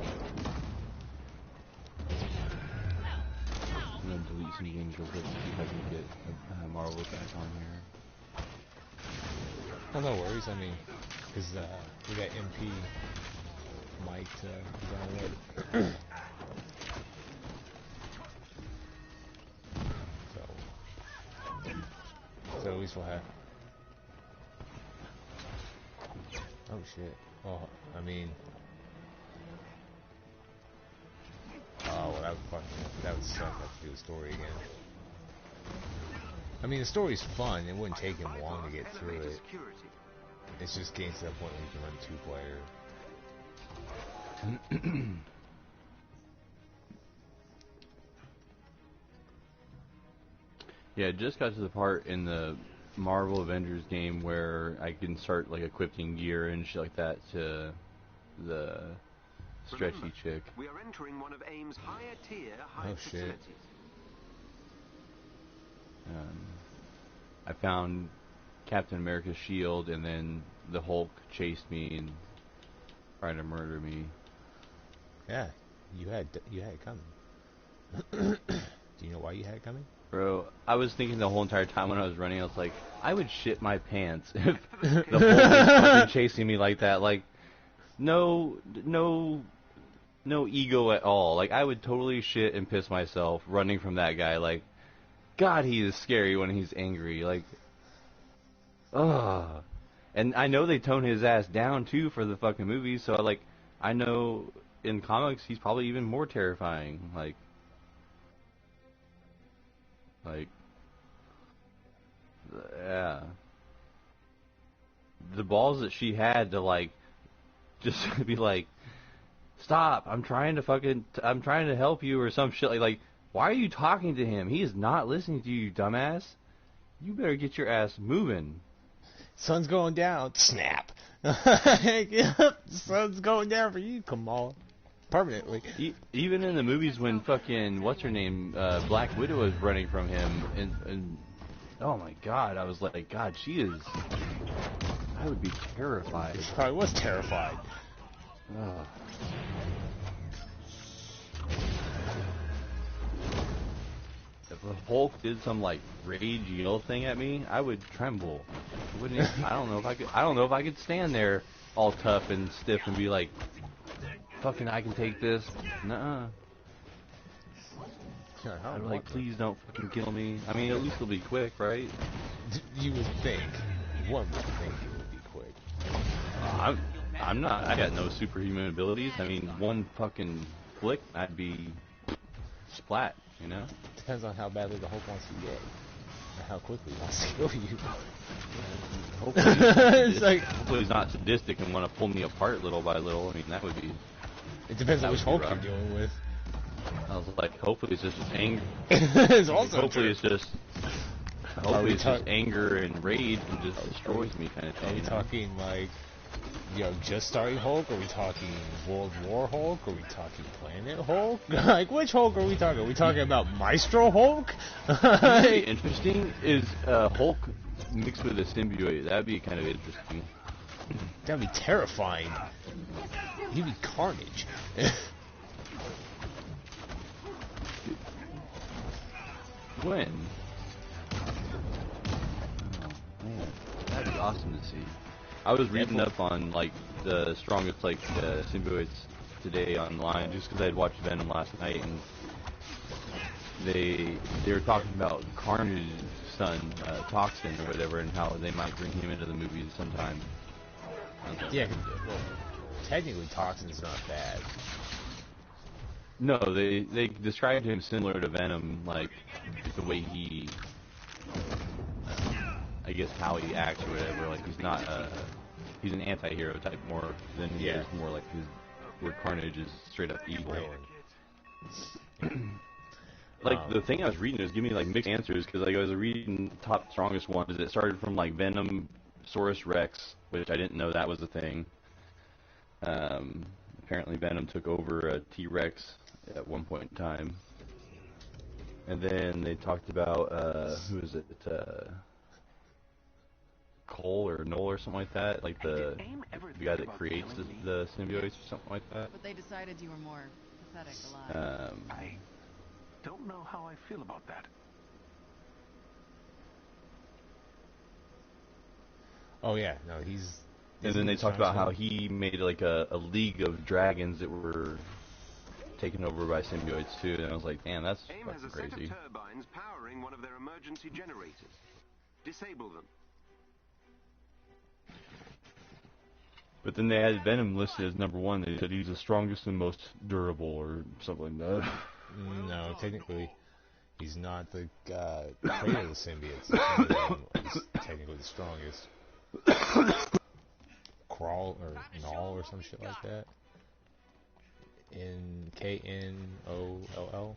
I'm gonna delete some games real quick to see if I can get Marvel back on here. Well, no worries. I mean, because we got MP might download. So at least we'll have. Oh shit. Well, I mean. Oh, well, that would suck. I have to do the story again. I mean, the story's fun. It wouldn't take him long to get through it. It's just getting to that point where you can run 2-player. Yeah, it just got to the part in the Marvel Avengers game where I can start like equipping gear and shit like that to the stretchy Remember, chick. we are entering one of AIM's higher tier hide shit. facilities. I found Captain America's shield, and then the Hulk chased me and tried to murder me. Yeah, you had it coming. Do you know why you had it coming? Bro, I was thinking the whole entire time when I was running, I was like, I would shit my pants if the Hulk was fucking chasing me like that. Like, no ego at all. Like, I would totally shit and piss myself running from that guy. Like, God, he is scary when he's angry. Like, ugh. And I know they tone his ass down too for the fucking movie. So like, I know in comics he's probably even more terrifying. Like, yeah. The balls that she had to like, just be like, stop! I'm trying to help you or some shit like. Why are you talking to him? He is not listening to you, dumbass. You better get your ass moving. Sun's going down. Snap. Sun's going down for you, Kamala. Permanently. Even in the movies when fucking what's her name, Black Widow was running from him, and oh my God, I was like, God, she is. I would be terrified. Probably was terrified. Ugh. If the Hulk did some like rage yell thing at me, I would tremble. I don't know if I could stand there all tough and stiff and be like, fucking, I can take this. Nuh-uh. I'd be like, please don't fucking kill me. I mean, at least it'll be quick, right? You would think. One would think it would be quick. I'm not. I got no superhuman abilities. I mean, one fucking flick, I'd be splat. You know. Depends on how badly the Hulk wants to get, and how quickly he wants to kill you. Hopefully he's not sadistic and want to pull me apart little by little. I mean, that would be. It depends on which Hulk you're dealing with. I was like, hopefully it's just anger. It's also hopefully true. it's just anger and rage and just destroys me kind of thing. Are we talking like, just starting Hulk? Are we talking World War Hulk? Are we talking Planet Hulk? Like, which Hulk are we talking? Are we talking about Maestro Hulk? Really interesting is Hulk mixed with a symbiote. That'd be kind of interesting. That'd be terrifying. You'd be Carnage. When? Oh, man. That'd be awesome to see. I was reading up on like the strongest like symbiotes today online just because I had watched Venom last night, and they were talking about Carnage's son, Toxin or whatever, and how they might bring him into the movies sometime. Yeah, well, technically Toxin's not bad. No, they described him similar to Venom, like the way he, I guess how he acts or whatever. Like he's not he's an anti-hero type more than he is more like where Carnage is straight up evil. Like the thing I was reading was giving me like mixed answers because like I was reading top strongest ones. It started from like Venom, Saurus Rex, which I didn't know that was a thing. Apparently Venom took over a T-Rex at one point in time. And then they talked about, who is it, Cole or Noel or something like that, like the guy that creates the symbiotes or something like that. But they decided you were more pathetic alive. I don't know how I feel about that. Oh yeah, no, he's... And then they talked about how he made like a league of dragons that were taken over by symbiotes too, and I was like, damn, that's AIM has fucking a set crazy. of turbines powering one of their emergency generators. Disable them. But then they had Venom listed as number one. They said he's the strongest and most durable or something like that. No, technically, he's not the creator of the symbiotes. He's technically the strongest. Crawl or Null or some shit like that. Knoll.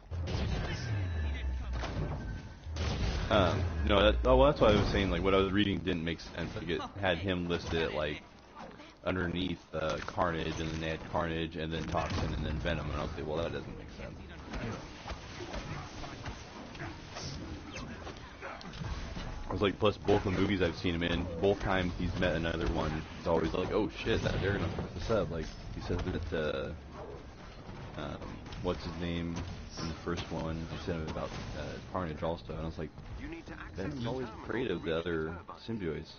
No, that's why I was saying, like, what I was reading didn't make sense. Like, it had him listed at, like, underneath Carnage, and then they had Carnage, and then Toxin, and then Venom, and I was like, well, that doesn't make sense. I was like, plus both the movies I've seen him in, both times he's met another one, he's always like, oh shit, they're gonna fuck this up. Like, he says that, what's his name in the first one, he said about Carnage also, and I was like, You need to access Venom's the always terminal afraid to of the reach other turbine. symbiotes.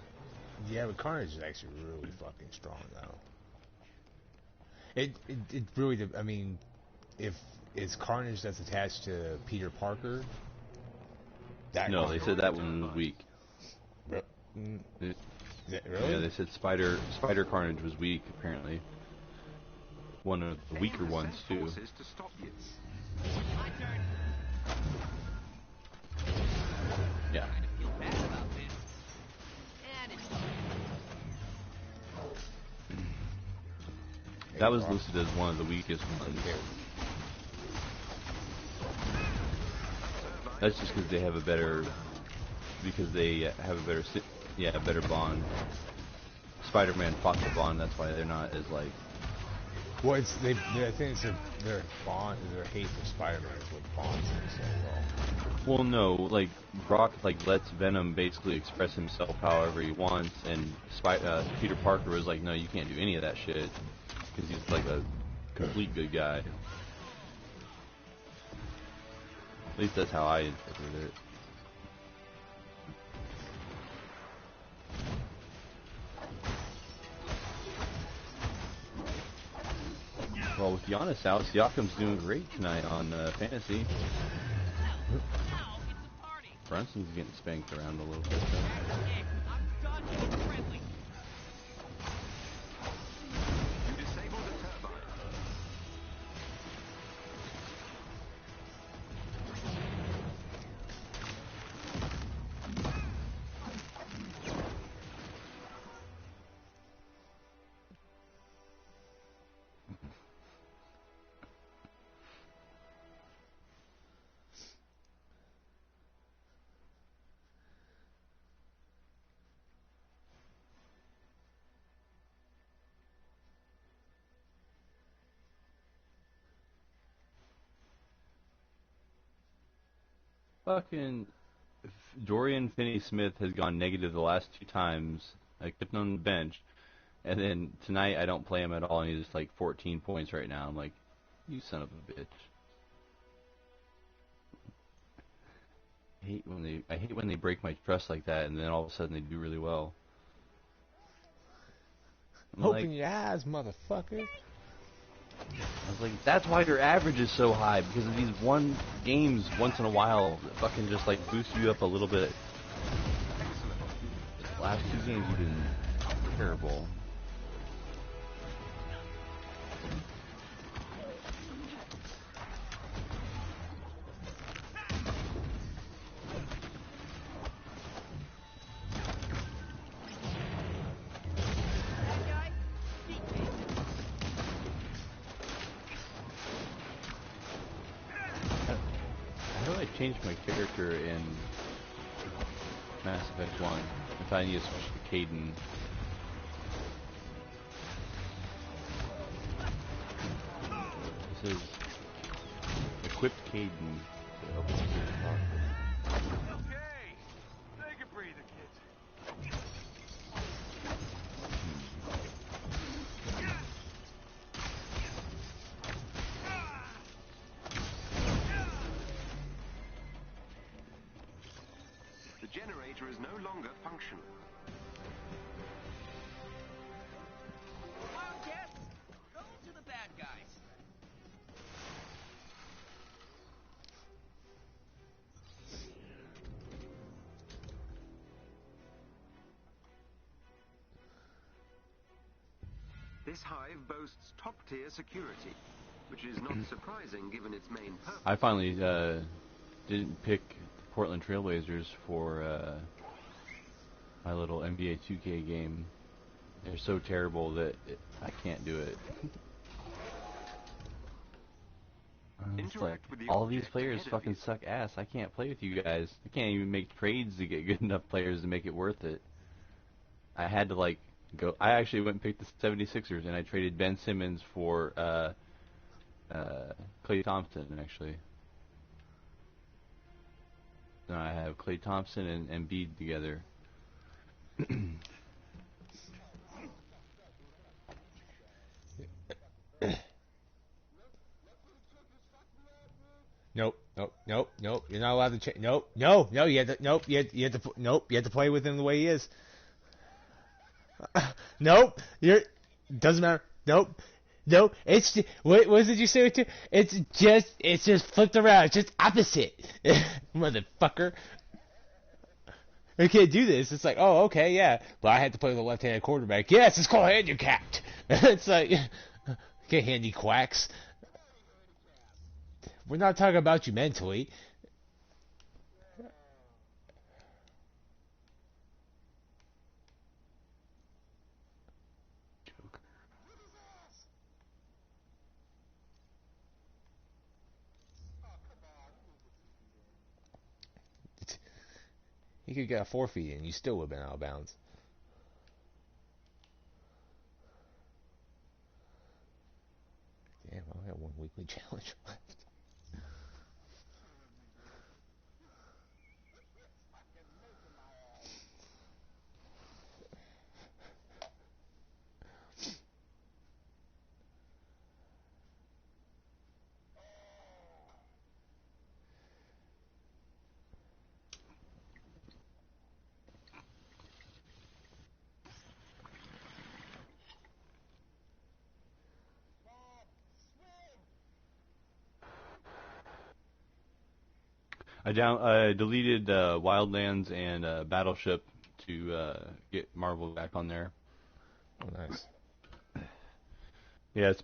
Yeah, but Carnage is actually really fucking strong, though. It really, I mean, if it's Carnage that's attached to Peter Parker, that No, they said that one was weak. Mm, They- really? Yeah, they said Spider Carnage was weak, apparently. One of the weaker AIM has ones, sent too. forces to stop you. My turn. Yeah. Kind of feel bad about this. And it's done. That was listed as one of the weakest ones. That's just because they have a better, a better bond. Spider-Man fought the bond, that's why they're not as like. Well, I think it's their bond, their hate for Spider-Man is what bonds them so well. Well, no, like Brock lets Venom basically express himself however he wants, and Peter Parker was like, no, you can't do any of that shit, because he's like a complete good guy. At least that's how I interpreted it. Well, with Giannis out, Siakam's doing great tonight on fantasy. Now it's a party. Brunson's getting spanked around a little bit, though. That's it. I'm done being friendly. You disable the turbine. Fucking Dorian Finney-Smith has gone negative the last 2 times. I kept him on the bench, and then tonight I don't play him at all, and he's just like 14 points right now. I'm like, you son of a bitch. I hate when they break my trust like that, and then all of a sudden they do really well. I'm Open like, your eyes, motherfucker. I was like, that's why your average is so high, because of these games once in a while that fucking just like boost you up a little bit. The last 2 games you've been terrible. That guy? Beat me. How do I change my character in Mass Effect 1 if I need to switch to Caden? This is equip Caden to help us get Okay. Take a breather, kids. The generator is no longer functional. Wildcats, go to the bad guys. This hive boasts top-tier security, which is not surprising given its main purpose. I finally didn't pick Portland Trailblazers for my little NBA 2K game. They're so terrible that I can't do it. It's like, Interact with the all these object players ahead of fucking you. suck ass. I can't play with you guys. I can't even make trades to get good enough players to make it worth it. I had to, like, go... I actually went and picked the 76ers, and I traded Ben Simmons for, Klay Thompson, actually. Now I have Klay Thompson and Embiid together. Nope, nope, nope, nope. You're not allowed to change. Nope, no, no. You had to. Nope. You had to. Nope. You had to play with him the way he is. Nope. You're. Doesn't matter. Nope. Nope. What did you say it to? It's just flipped around. It's just opposite, motherfucker. We can't do this. It's like, oh, okay, yeah. But I had to play with a left-handed quarterback. Yes, it's called handicapped. It's like, okay, handy quacks. We're not talking about you mentally. He could get a forfeit and you still would have been out of bounds. Damn, I only got one weekly challenge left. I deleted Wildlands and Battleship to get Marvel back on there. Oh, nice. Yeah, it's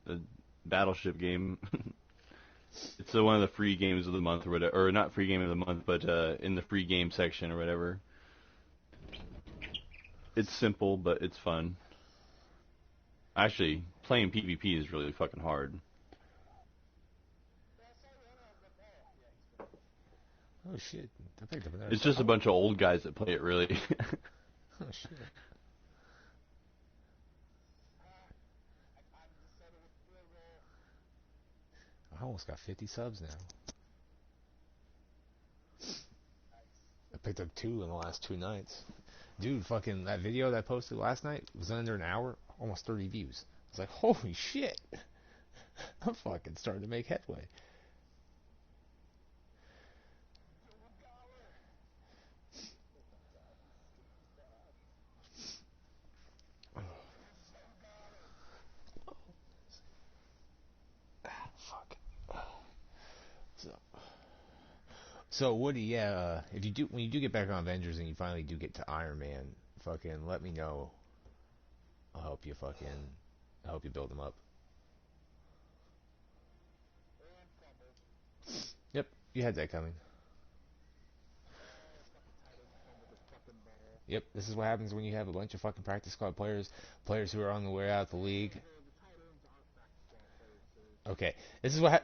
a Battleship game. It's one of the free games of the month or whatever, or not free game of the month, but in the free game section or whatever. It's simple, but it's fun. Actually, playing PvP is really fucking hard. Oh shit! I picked up another. It's just a bunch of old guys that play it, really. Oh shit! I almost got 50 subs now. I picked up 2 in the last 2 nights. Dude, fucking that video that I posted last night was under an hour, almost 30 views. I was like, holy shit! I'm fucking starting to make headway. Fuck. So, Woody, yeah, if you do, when you do get back on Avengers and you finally do get to Iron Man, fucking let me know. I'll help you build them up. Yep, you had that coming. Yep, this is what happens when you have a bunch of fucking practice squad players who are on the way out of the league. Okay, this is what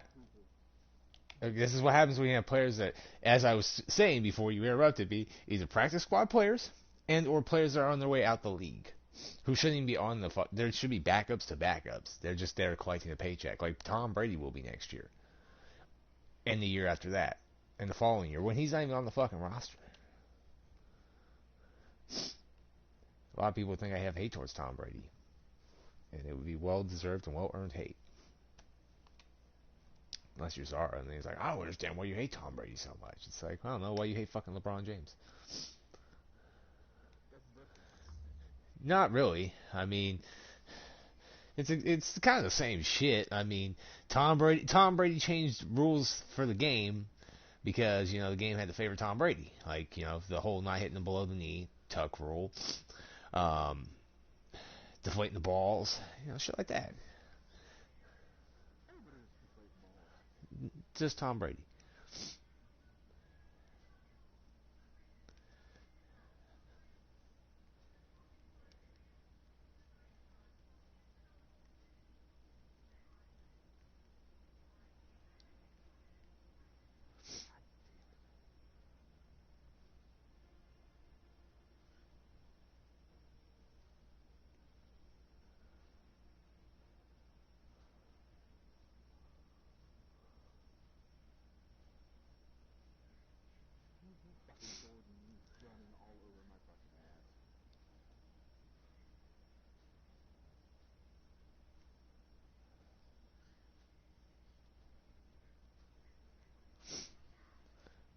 happens when you have players that, as I was saying before you interrupted me, either practice squad players and or players that are on their way out the league, who shouldn't even be on the. There should be backups to backups. They're just there collecting a paycheck, like Tom Brady will be next year, and the year after that, and the following year when he's not even on the fucking roster. A lot of people think I have hate towards Tom Brady, and it would be well deserved and well earned hate. Unless you're Zara, and he's like, I don't understand why you hate Tom Brady so much. It's like, I don't know why you hate fucking LeBron James. Not really. I mean, it's kind of the same shit. I mean, Tom Brady changed rules for the game because the game had to favor Tom Brady, like the whole not hitting him below the knee, tuck rule, um, deflating the balls, shit like that. Just Tom Brady.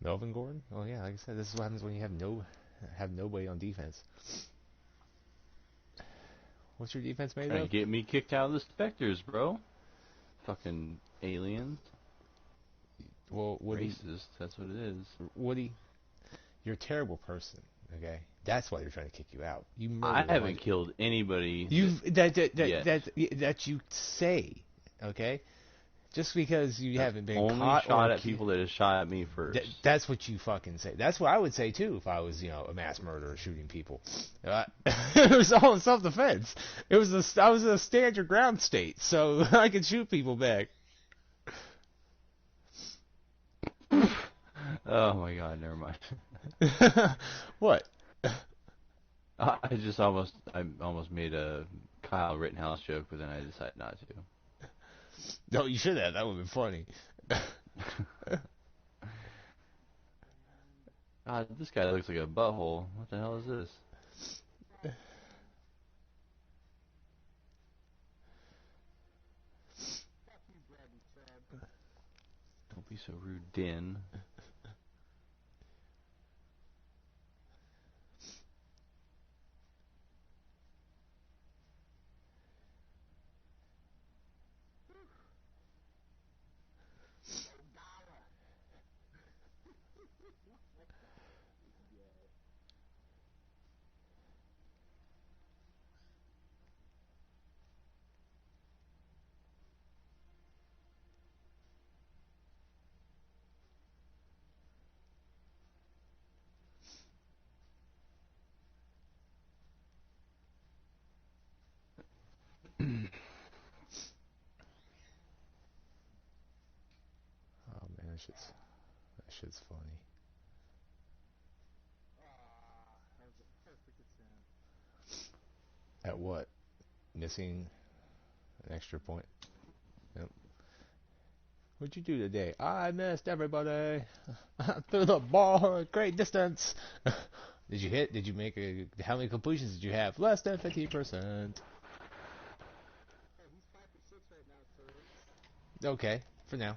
Melvin Gordon? Oh yeah, like I said, this is what happens when you have nobody on defense. What's your defense made Trying to of? get me kicked out of the Spectres, bro. Fucking aliens. Well, Racist, that's what it is. Woody, you're a terrible person. Okay, that's why they're trying to kick you out. You I murdered a haven't bunch. killed anybody yet. That you say. Okay, just because you I've haven't been only caught shot or at people that have shot at me first. that's what you fucking say. That's what I would say too if I was, a mass murderer shooting people. It was all in self-defense. I was in a stand your ground state, so I could shoot people back. Oh my god, never mind. What? I almost made a Kyle Rittenhouse joke, but then I decided not to. No, you should have. That would have been funny. God, this guy looks like a butthole. What the hell is this? Don't be so rude, Din. Oh man, that shit's funny. At what? Missing an extra point. Yep. What'd you do today? I missed everybody. I threw the ball a great distance. Did you hit? Did you make how many completions did you have? Less than 50%. Okay, for now.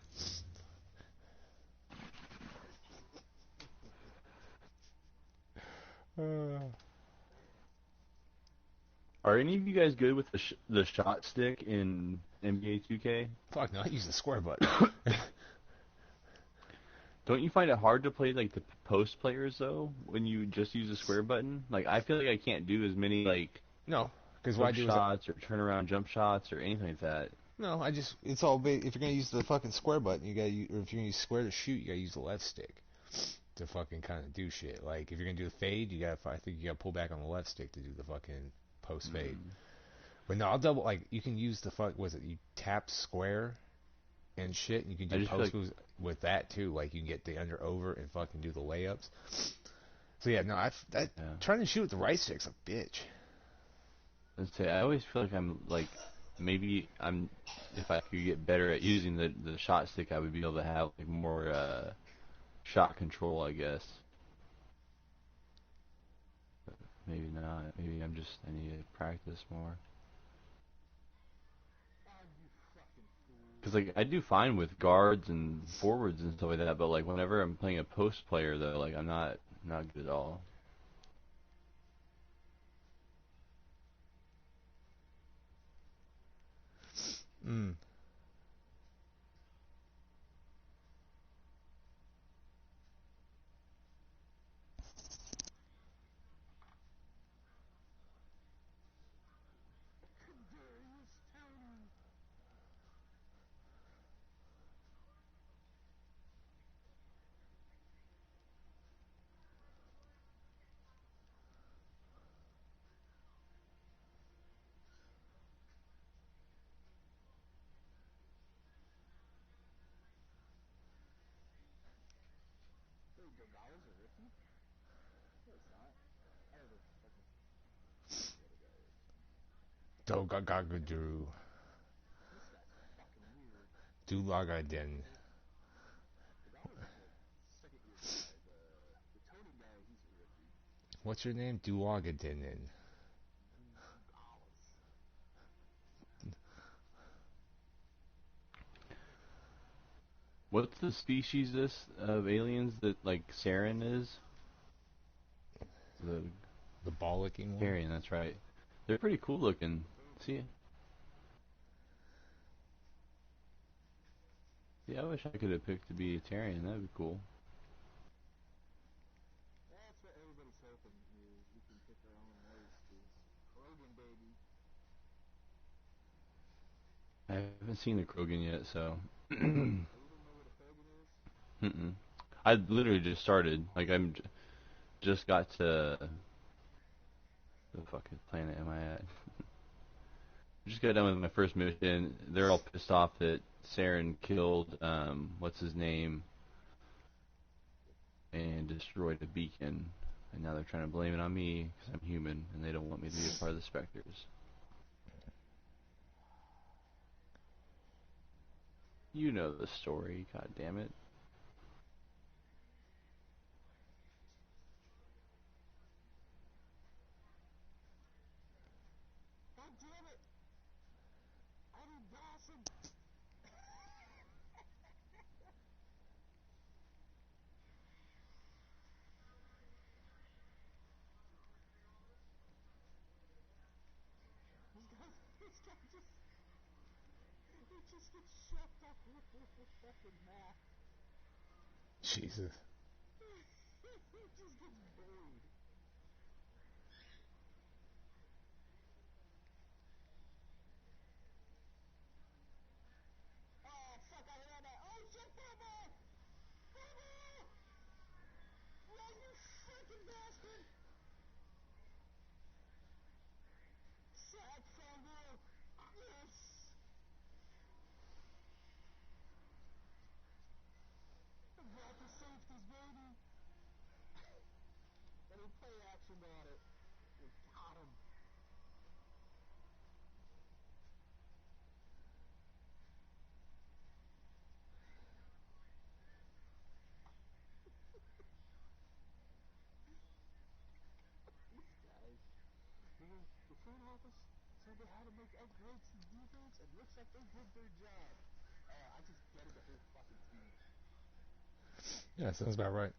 Are any of you guys good with the shot stick in NBA 2K? Fuck no, I use the square button. Don't you find it hard to play like the post players though when you just use the square button? Like I feel like I can't do as many like No, because what I hook do shots or turnaround jump shots or anything like that. no, it's all if you're gonna use the fucking square button, or if you're gonna use square to shoot, you gotta use the left stick to fucking kind of do shit. Like if you're gonna do the fade, I think you gotta pull back on the left stick to do the fucking post fade. But no, I'll double like you can use the you tap square and shit, and you can do post moves with that too. Like you can get the under over and fucking do the layups. So yeah, no, trying to shoot with the right stick's a bitch. Let's say I always feel like I'm like maybe if I could get better at using the shot stick, I would be able to have like more shot control, I guess. But maybe not. Maybe I need to practice more. Because like I do fine with guards and forwards and stuff like that, but like whenever I'm playing a post player though, like I'm not good at all. Mm. Dogagagadu. Dulagadin. What's your name? Dulagadinin. What's the species this of aliens that like Saren is? The The ball licking one? Carrion, that's right. They're pretty cool looking. See? Yeah, I wish I could have picked to be a Tarian. That'd be cool. That's what everybody's hoping is we can pick our own race. Cause Krogan baby. I haven't seen the Krogan yet, so. Oh, you don't know what a Krogan is? Mm-mm. I literally just started. Like just got to. The fucking planet am I at? Just got done with my first mission. They're all pissed off that Saren killed what's his name and destroyed a beacon, and now they're trying to blame it on me because I'm human and they don't want me to be a part of the Spectres. You know the story, god damn it. God damn it! I didn't gas him! This guy just gets shoved up with the fucking map. Jesus. He just gets bullied. Oh, fuck, I ran out. Oh, shit, Bubba! Bubba! Run, you freaking bastard! Sack fumble! Yes! I brought the safeties, baby! Let me play action on it. We got him. These guys. The front office said they had to make upgrades to defense, and looks like they did their job. I just gutted the whole fucking team. Yeah, sounds about right.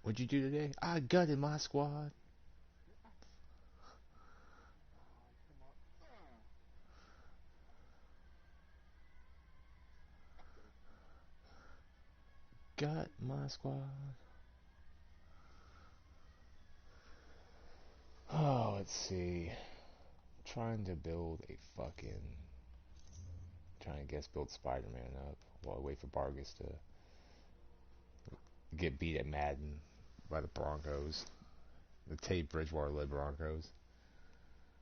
What'd you do today? I gutted my squad. Oh, come on. Okay. Gut my squad. Oh, let's see. Trying to build a fucking. Trying to guess build Spider-Man up while I wait for Vargas to get beat at Madden by the Broncos. The Teddy Bridgewater led Broncos.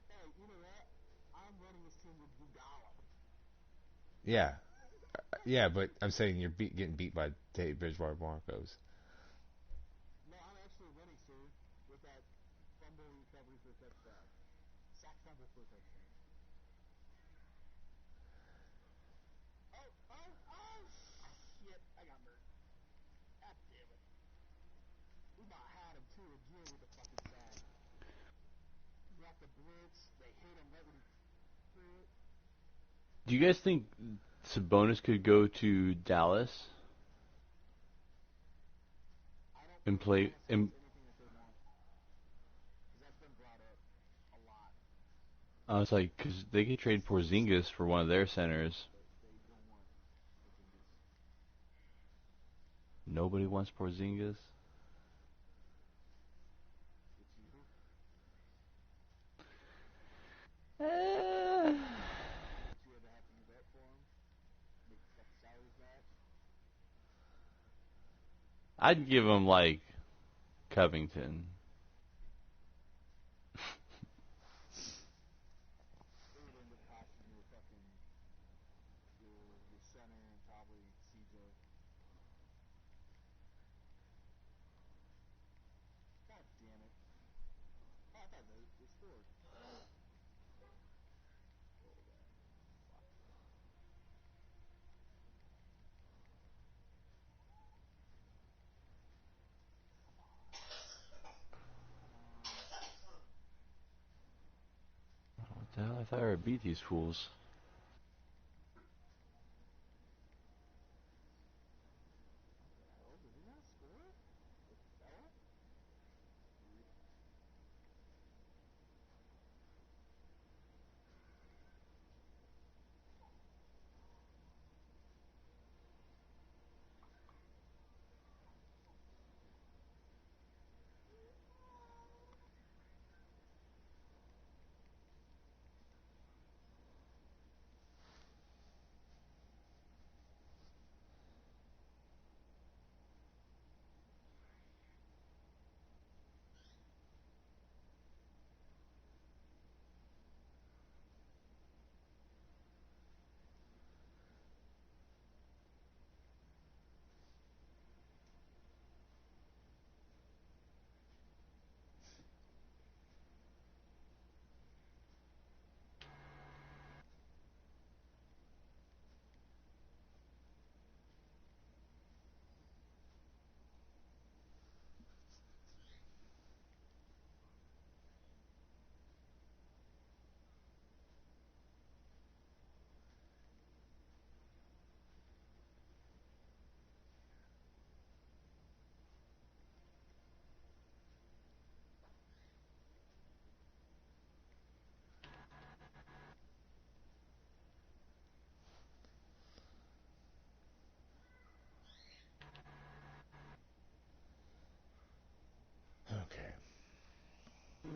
Hey, you know what? I'm running this team with Gugala. Yeah, yeah, but I'm saying you're getting beat by Teddy Bridgewater Broncos. No, I'm actually winning, sir, with that fumble recovery for a touchdown. Sack fumble for a touchdown. Oh, oh, oh! Shit, I got burnt. God damn it. We about had him, too, again with the fucking sack. Brought the blitz. They hit him right when he threw it. Do you guys think Sabonis could go to Dallas I don't and think play? Dallas has anything that they want. Because that's been brought up a lot. I was like, because they could trade Porzingis for one of their centers. But they don't want Porzingis. Nobody wants Porzingis. It's you. Eh, But you had to have to move up for him. Make the fucking salaries match. I'd give him like Covington. It would end up costing you a fucking your center and probably CJ. God damn it. Oh, I thought they scored. Goal that. Fuck. Come on. Come on. What the hell? I thought I would beat these fools.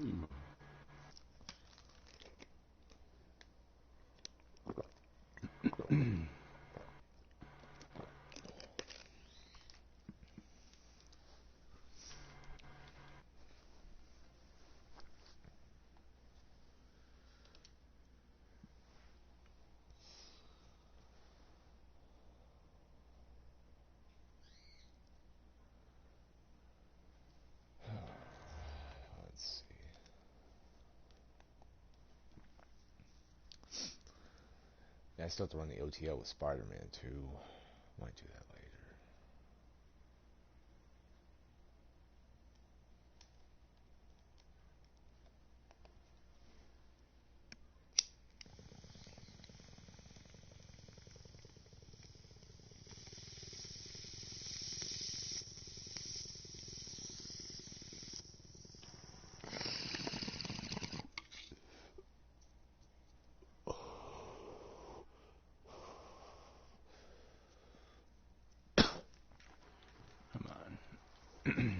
Let's see. Yeah, I still have to run the OTL with Spider-Man too. Might do that later. Come on. AIM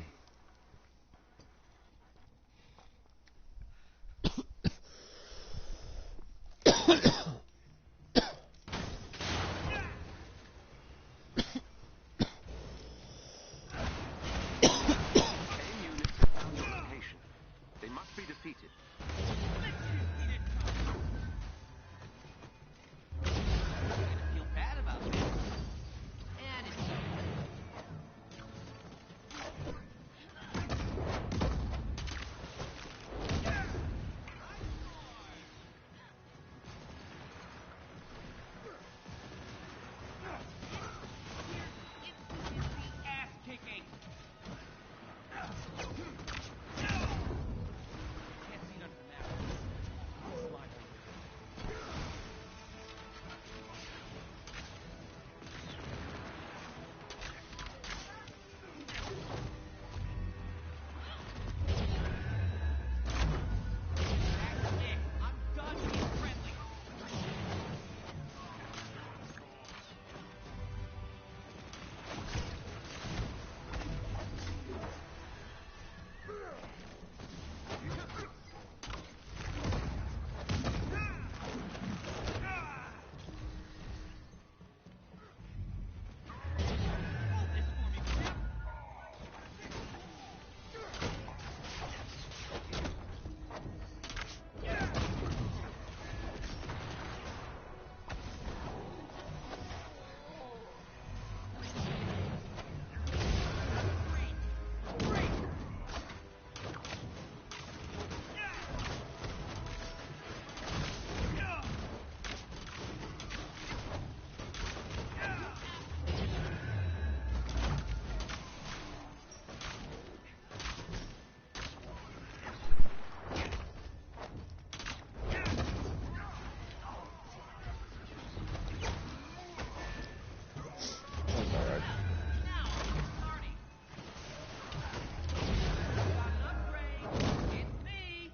units have found your location. They must be defeated. Feel bad about this. And it's done. Ass kicking. Can't see it under the map. Slide over. That's it. I'm done being friendly. That's alright. Now, party. Got an upgrade. It's me.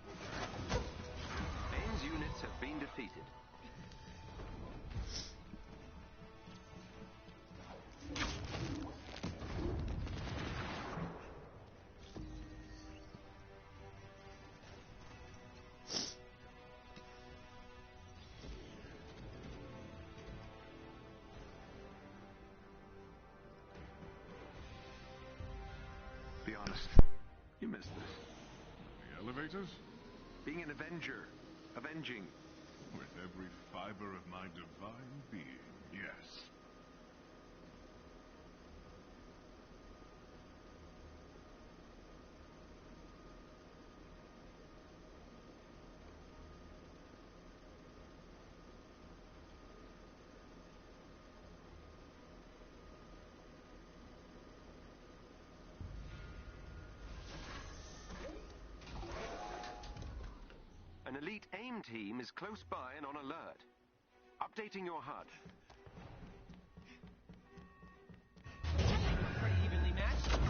AIM's units have been defeated. Be honest. You missed this. The elevators? Being an Avenger. Avenging. With every fiber of my divine being, yes. An elite AIM team is close by and on alert. Updating your HUD. Pretty evenly matched.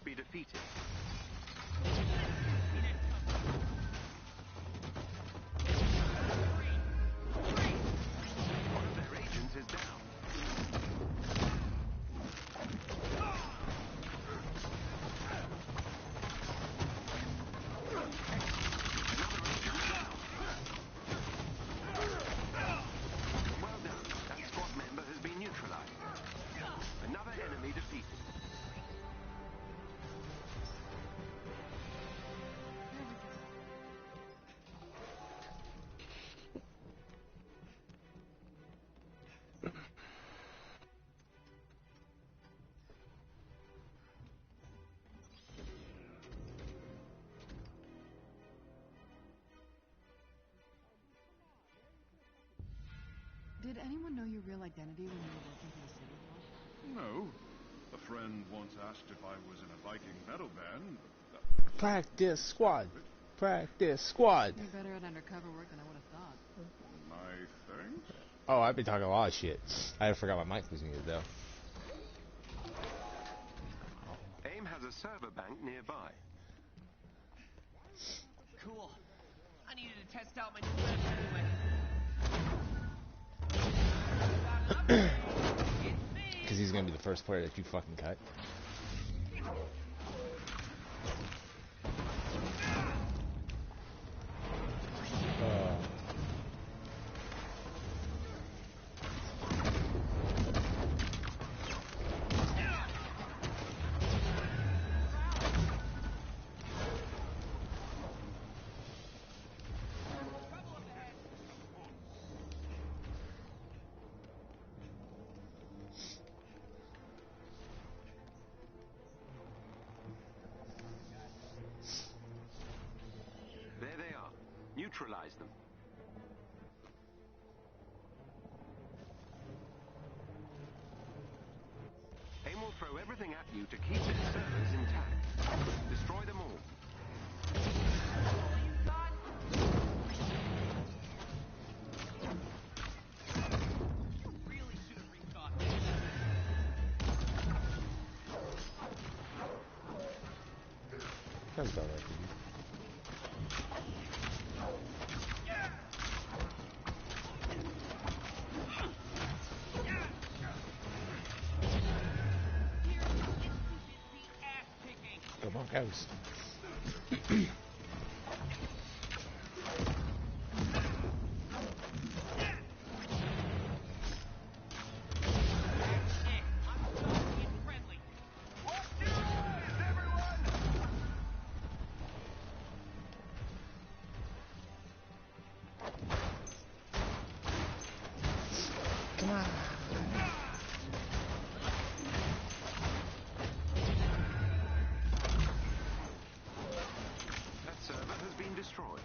be defeated. One of their agents is down. Well done. That squad member has been neutralized. Another enemy defeated. Did anyone know your real identity when you were working for the city hall? No. A friend once asked if I was in a Viking metal band. Practice squad. Practice squad. You're better at undercover work than I would have thought. My thing? Oh, I've been talking a lot of shit. I forgot my mic was muted though. AIM has a server bank nearby. Cool. I needed to test out my new weapon anyway. Because he's gonna be the first player that you fucking cut. There they are. Neutralize them. AIM will throw everything at you to keep their servers intact. Destroy them all. Really should have rethought this. That's about right, dude. Come on, guys. Come on. That server has been destroyed.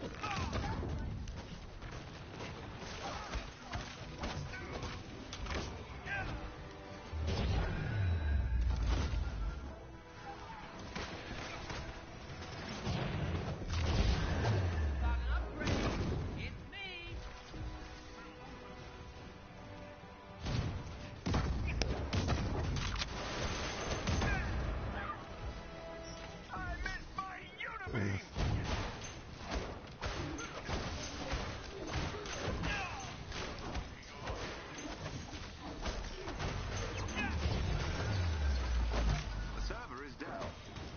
The server is down.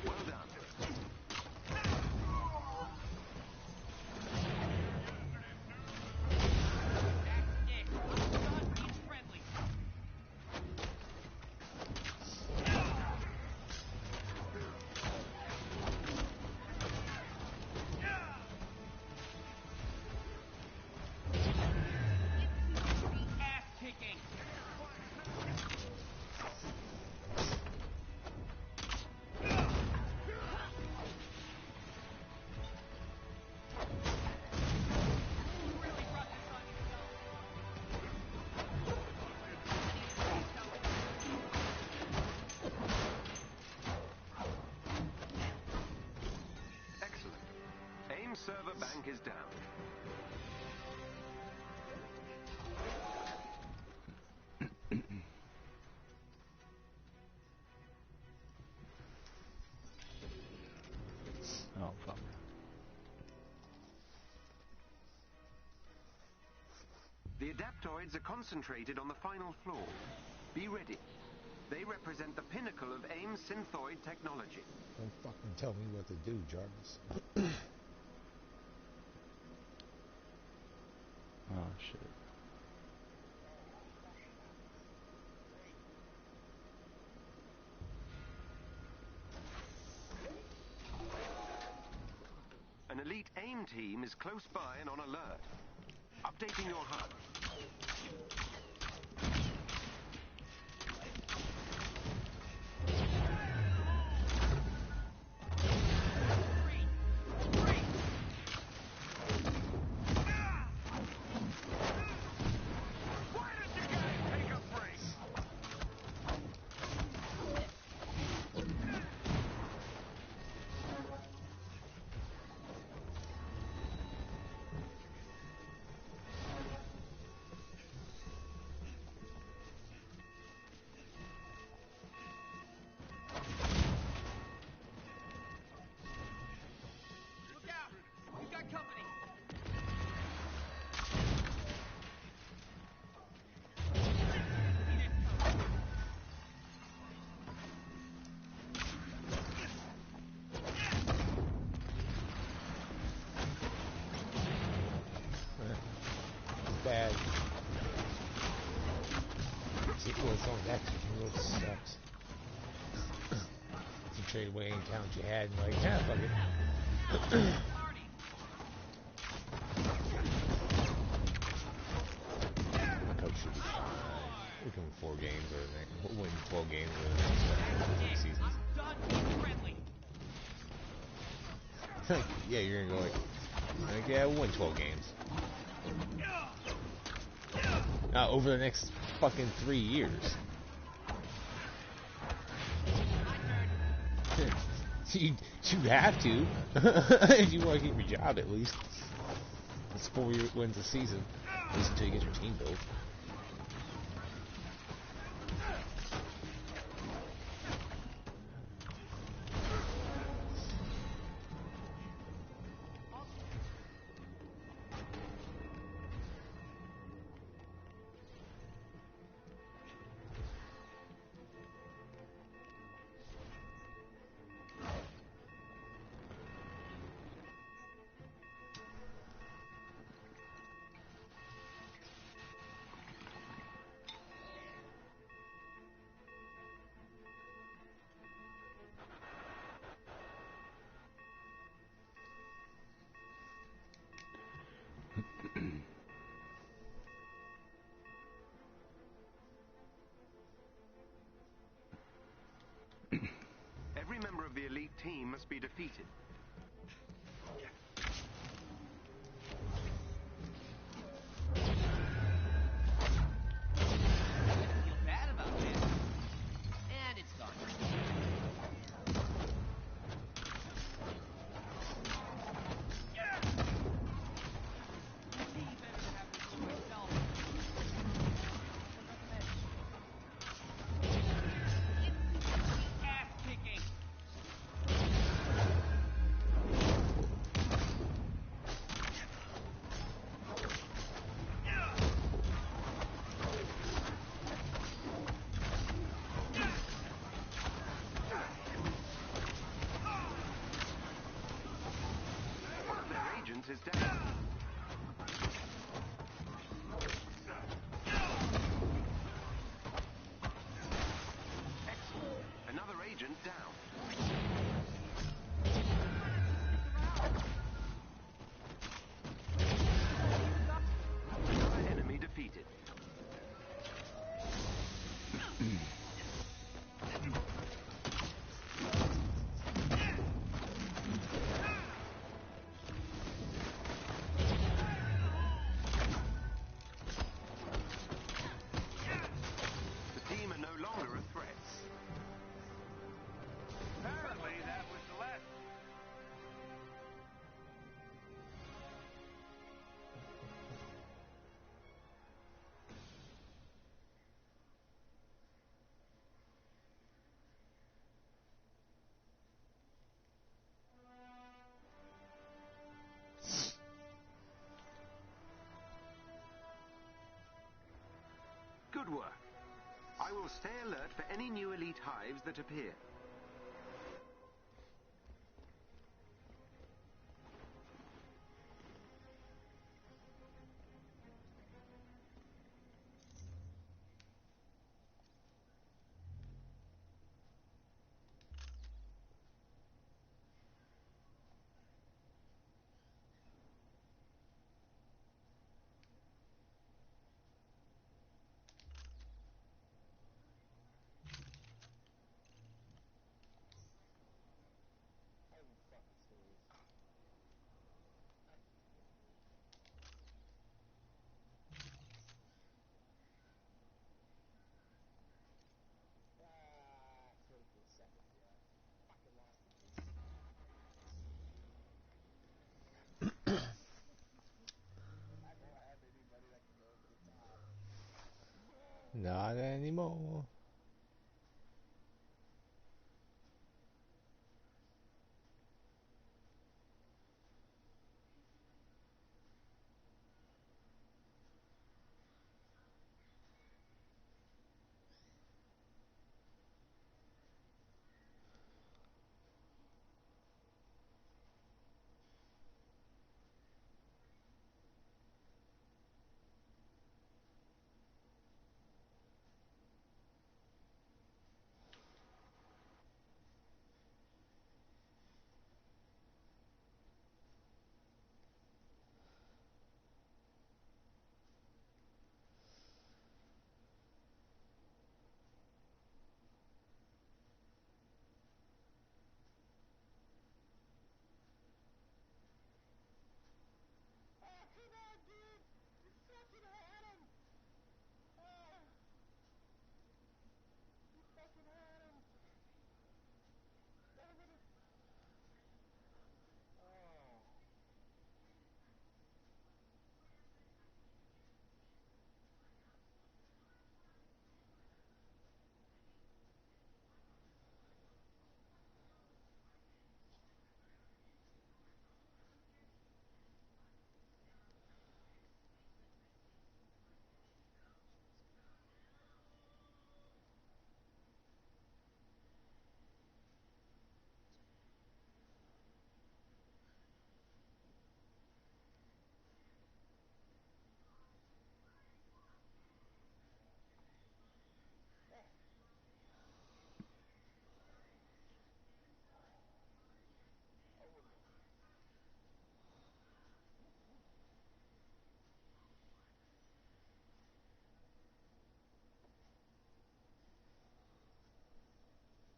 Well done. Excellent. AIM server bank is down. Bummer. The adaptoids are concentrated on the final floor. Be ready. They represent the pinnacle of AIM synthoid technology. Don't fucking tell me what to do, Jarvis. Oh shit. An elite AIM team is close by and on alert. Updating your HUD. Why did you guys take a break? Look out! We've got company! Bad. Sequel is on that really sucks. You trade away any talent you had and like, yeah, fuck it. Marty! Coach should be fine. We can win 4 games or the next, we'll win 12 games or the next seasons. I'm done being friendly! Like, yeah, you're gonna go like, yeah, we'll win 12 games. Over the next fucking 3 years. you have to. If you want to keep your job, at least. It's 4 wins a season. At least until you get your team built. Every member of the elite team must be defeated. Feel bad about this. And it's gone. Ass kicking. One of their agents is down. Excellent. Another agent down. Another enemy defeated. work. I will stay alert for any new elite hives that appear. Are you fucking serious? Critical seconds, yeah. Fucking lost the piece. I don't have anybody that can go over the top. Not anymore. Oh, come on, dude! You fucking had him! Oh, you fucking had him! That would've... Oh.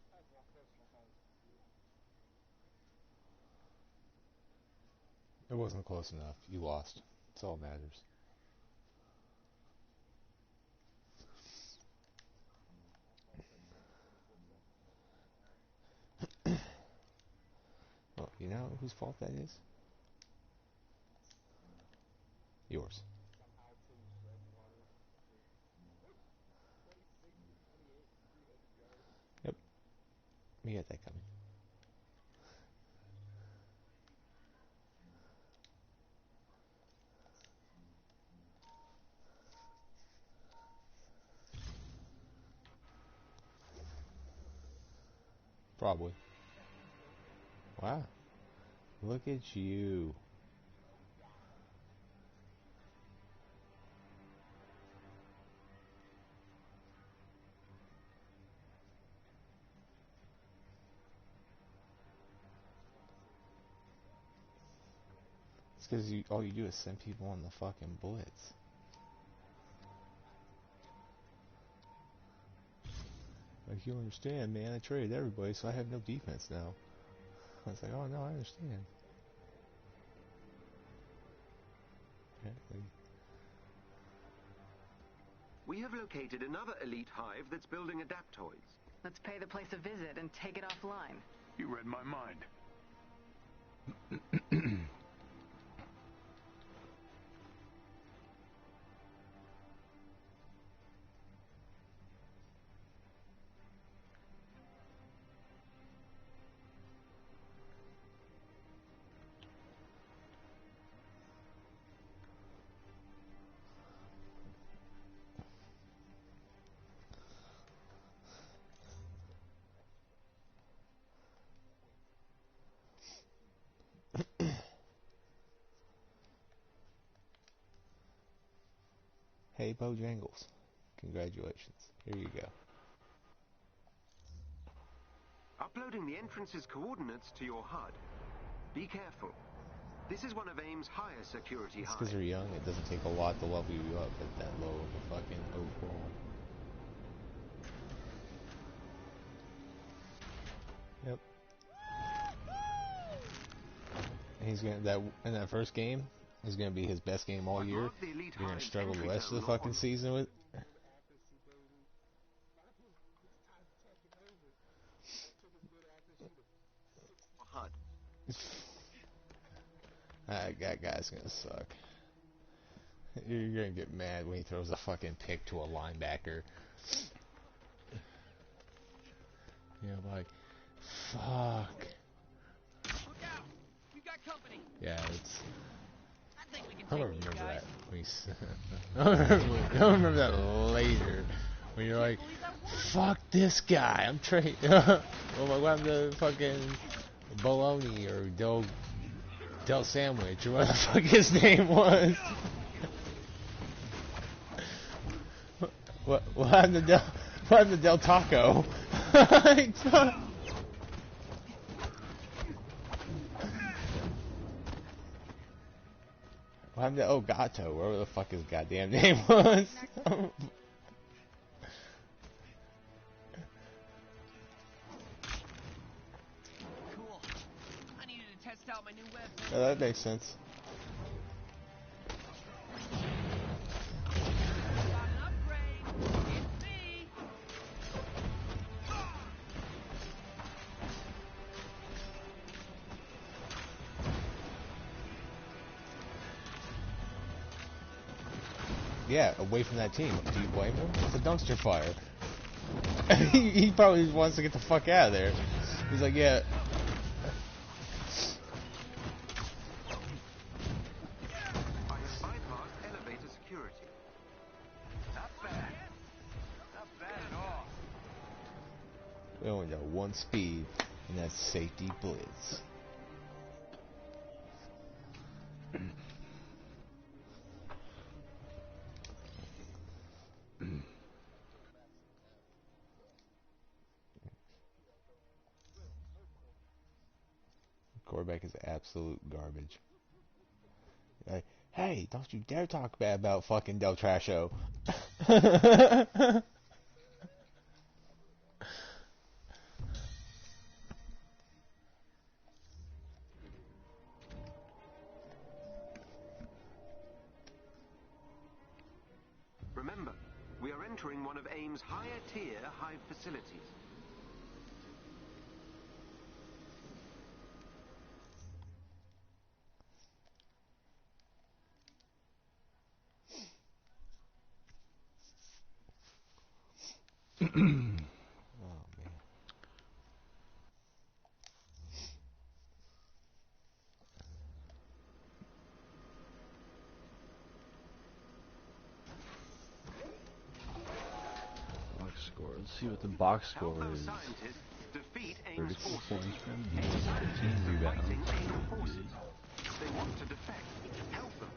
That was one close enough, I was confused. It wasn't close enough. You lost. That's all that matters. That's why I said 24 seconds. Well, you know whose fault that is? Yours. Somehow two tread water for 26 to 28 and 300 yards. Yep. We had that coming. Probably. Wow. Look at you. It's because all you do is send people on the fucking blitz. Like, you understand, man, I traded everybody, so I have no defense now. I was like, oh no, I understand. Apparently. We have located another elite hive that's building adaptoids. Let's pay the place a visit and take it offline. You read my mind. Hey, Bojangles. Congratulations. Here you go. Uploading the entrance's coordinates to your HUD. Be careful. This is one of AIM's higher security It's hives. because they're young. It doesn't take a lot to level you up at that low of a fucking overall. Yep. And he's gonna in that first game is gonna be his best game all year. Above the elite You're gonna hive's struggle the entry rest of the zone fucking on- season with. HUD. That guy's gonna suck. You're gonna get mad when he throws a fucking pick to a linebacker. You know, like, fuck. Look out! We got company. Yeah, it's. I think we can I take don't these remember guys. that. When I don't remember that later. When you're like, fuck this guy. I'm trading. Well, what happened to fucking bologna or Del Sandwich or what the fuck his name was? What happened to Del Taco? What happened to Gato, whatever the fuck his goddamn name was? Cool. I needed to test out my new webs. Yeah, that makes sense. Got an upgrade. It's me. Yeah, away from that team. Do you blame him? It's a dumpster fire. he probably wants to get the fuck out of there. He's like, yeah. I have bypassed elevator security. Not bad. Not bad at all. We only got one speed, and that's safety blitz. Quarterback is absolute garbage. Like, hey, don't you dare talk bad about fucking Del Trasho. Remember, we are entering one of AIM's higher tier hive facilities. Oh, man. Box score. Let's see what the box score Help those is. scientists defeat AIM's 34 forces. points for MD, 15 rebounds. Fighting AIM forces. They want to defect. Help them.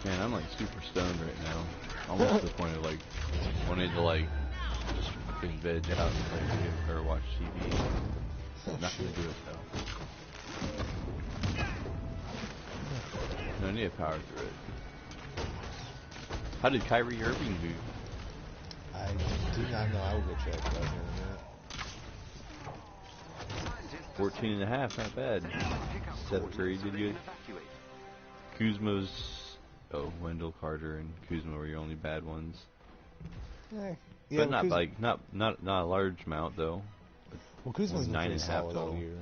Man, I'm like super stoned right now. Almost to the point of like wanting to like just fucking veg out and play video or watch TV. Not gonna do it though. No, I need to power through it. How did Kyrie Irving do? I do not know. I will go check that in a minute. 14 and a half, not bad. Seth Curry did good. Kuzma's, Wendell Carter and Kuzma were your only bad ones. Yeah, but not like not a large amount though. Well, Kuzma's been pretty solid all total. year.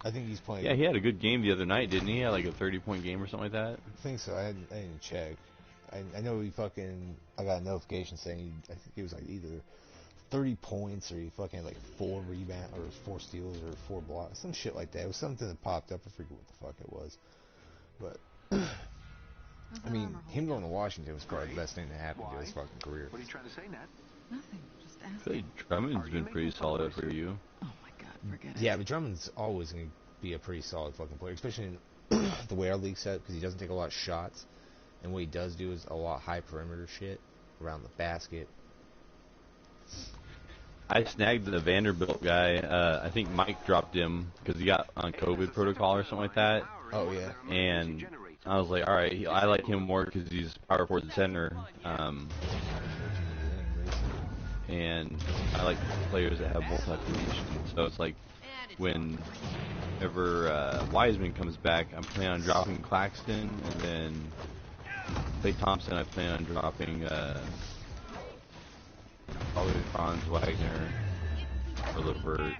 I think he's playing. Yeah, he had a good game the other night, didn't he? He had like a 30-point game or something like that. I think so. I didn't check. I know he fucking. I got a notification saying I think he was like either 30 points or he fucking had like 4 rebounds or 4 steals or 4 blocks, some shit like that. It was something that popped up. I forget what the fuck it was, but I mean, him going to Washington was probably the best thing that happened to his fucking career. What are you trying to say, Nat? Nothing. Just I asking. feel like Drummond's been pretty solid for you. Oh my God, forget it. Yeah, but Drummond's always going to be a pretty solid fucking player, especially in the way our league's set, because he doesn't take a lot of shots, and what he does do is a lot of high perimeter shit around the basket. I snagged the Vanderbilt guy. I think Mike dropped him because he got on COVID protocol or something like that. Oh yeah. And I was like, all right, I like him more because he's power forward and center. And I like players that have multi-positions. So it's like whenever Wiseman comes back, I'm planning on dropping Claxton, and then Klay Thompson, I plan on dropping probably Franz Wagner or LeVert.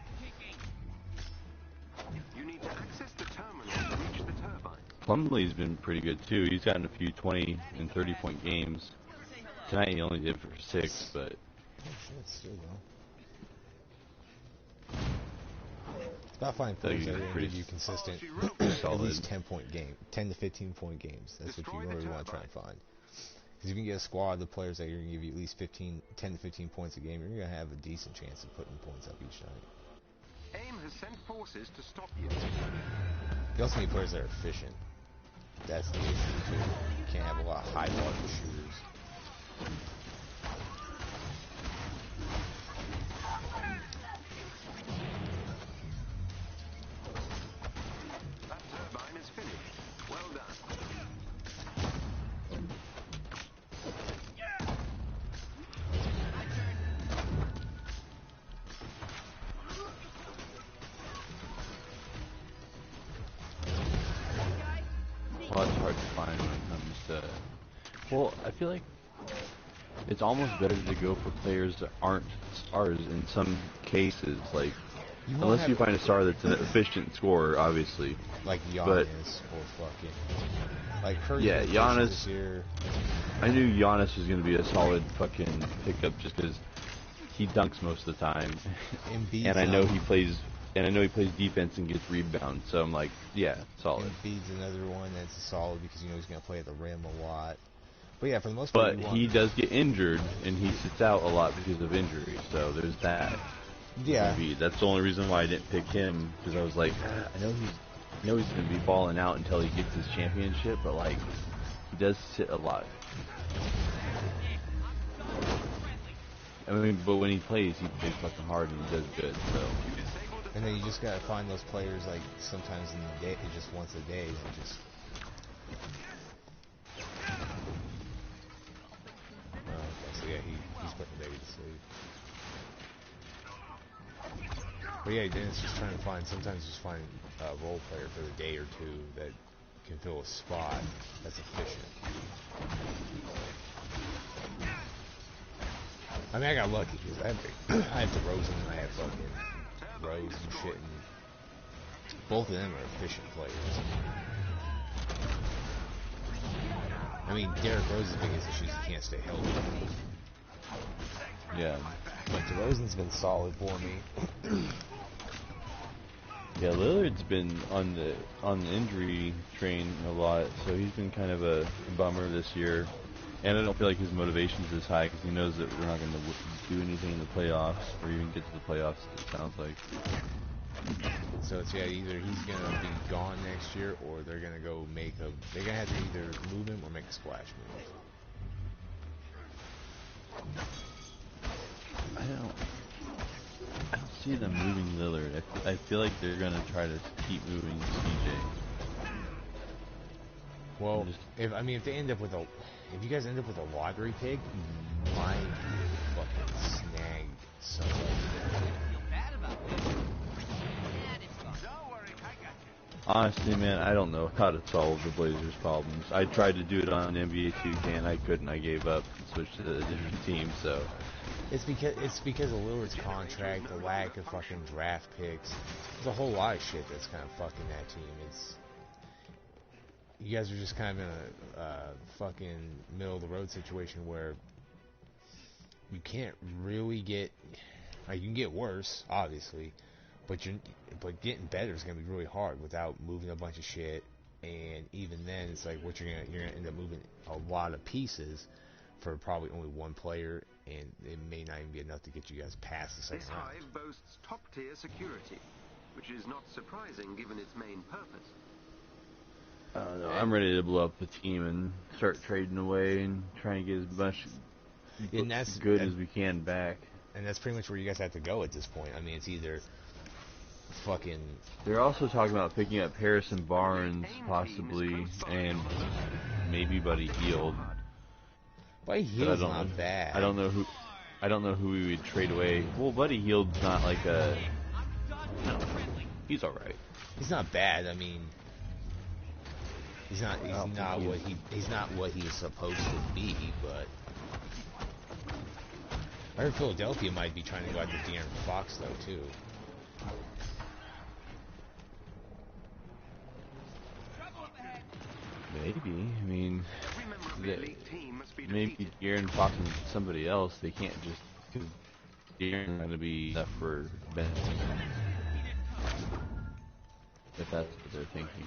You need to access the terminal to reach the turbine. Plumlee's been pretty good too. He's gotten a few 20 and 30-point games. Tonight he only did for 6, but. Oh shit, still though. It's about finding players that are going to give you consistent, at least 10-point game, 10 to 15-point games. That's what you really want to try and find. Because if you can get a squad of players that are going to give you at least 10 to 15 points a game, you're going to have a decent chance of putting points up each night. AIM has sent forces to stop you. You also need players that are efficient. That's the issue too. You can't have a lot of high volume shooters. That turbine is finished. Well done. Well, it's hard to find when it comes to. Well, I feel like it's almost better to go for players that aren't stars in some cases. Like, unless you find a star that's an efficient scorer, obviously. Like Giannis or fucking. Like Curry. Yeah, Giannis. This year. I knew Giannis was going to be a solid fucking pickup just because he dunks most of the time, and I know he plays. And I know he plays defense and gets rebounds, so I'm like, yeah, solid. Embiid's another one that's solid because you know he's going to play at the rim a lot. But yeah, for the most part, but he does get injured, and he sits out a lot because of injury. So there's that. Yeah. Embiid. That's the only reason why I didn't pick him, because I was like, I know he's going to be balling out until he gets his championship, but like, he does sit a lot. I mean, but when he plays fucking hard and he does good. So. And then you just gotta find those players like sometimes in the day, just once a day, and just. Oh, okay, so yeah, he's putting the baby to sleep. But yeah, then it's just trying to find. Sometimes just find a role player for the day or two that can fill a spot that's efficient. I mean, I got lucky because I have DeRozan and I have fucking Rose and shit, and both of them are efficient players. I mean, Derrick Rose's biggest issue is he can't stay healthy. Yeah. But DeRozan's been solid for me. Yeah, Lillard's been on the injury train a lot, so he's been kind of a bummer this year. And I don't feel like his motivation's as high because he knows that we're not going to do anything in the playoffs or even get to the playoffs, it sounds like. So it's either he's gonna be gone next year, or they're gonna go make a. They're gonna have to either move him or make a splash move. I don't see them moving Lillard. I feel like they're gonna try to keep moving CJ. Well, if they end up with if you guys end up with a lottery pick, you might fucking snag somebody. Feel bad about this. And it's gone. Don't worry, I got you. Honestly, man, I don't know how to solve the Blazers' problems. I tried to do it on NBA 2K and I couldn't. I gave up and switched to a different team. So It's because of Lillard's contract, the lack of fucking draft picks. There's a whole lot of shit that's kind of fucking that team. You guys are just kind of in a fucking middle of the road situation where you can't really get. You can get worse, obviously, but getting better is gonna be really hard without moving a bunch of shit. And even then, it's like you're gonna end up moving a lot of pieces for probably only one player, and it may not even be enough to get you guys past the second This round. hive boasts top-tier security, which is not surprising given its main purpose. I don't know. I'm ready to blow up the team and start trading away and trying to get as much good as we can back. And that's pretty much where you guys have to go at this point. I mean, it's either fucking. They're also talking about picking up Harrison Barnes, possibly, and maybe Buddy Hield. Buddy Hield's not bad. I don't know who we would trade away. Well, Buddy Hield's not like a. No, he's all right. He's not bad. I mean, he's not what he is supposed to be. But I heard Philadelphia might be trying to go after De'Aaron Fox though too. Maybe. I mean, maybe De'Aaron Fox and somebody else. They can't just because De'Aaron's going to be enough for Ben. If that's what they're thinking.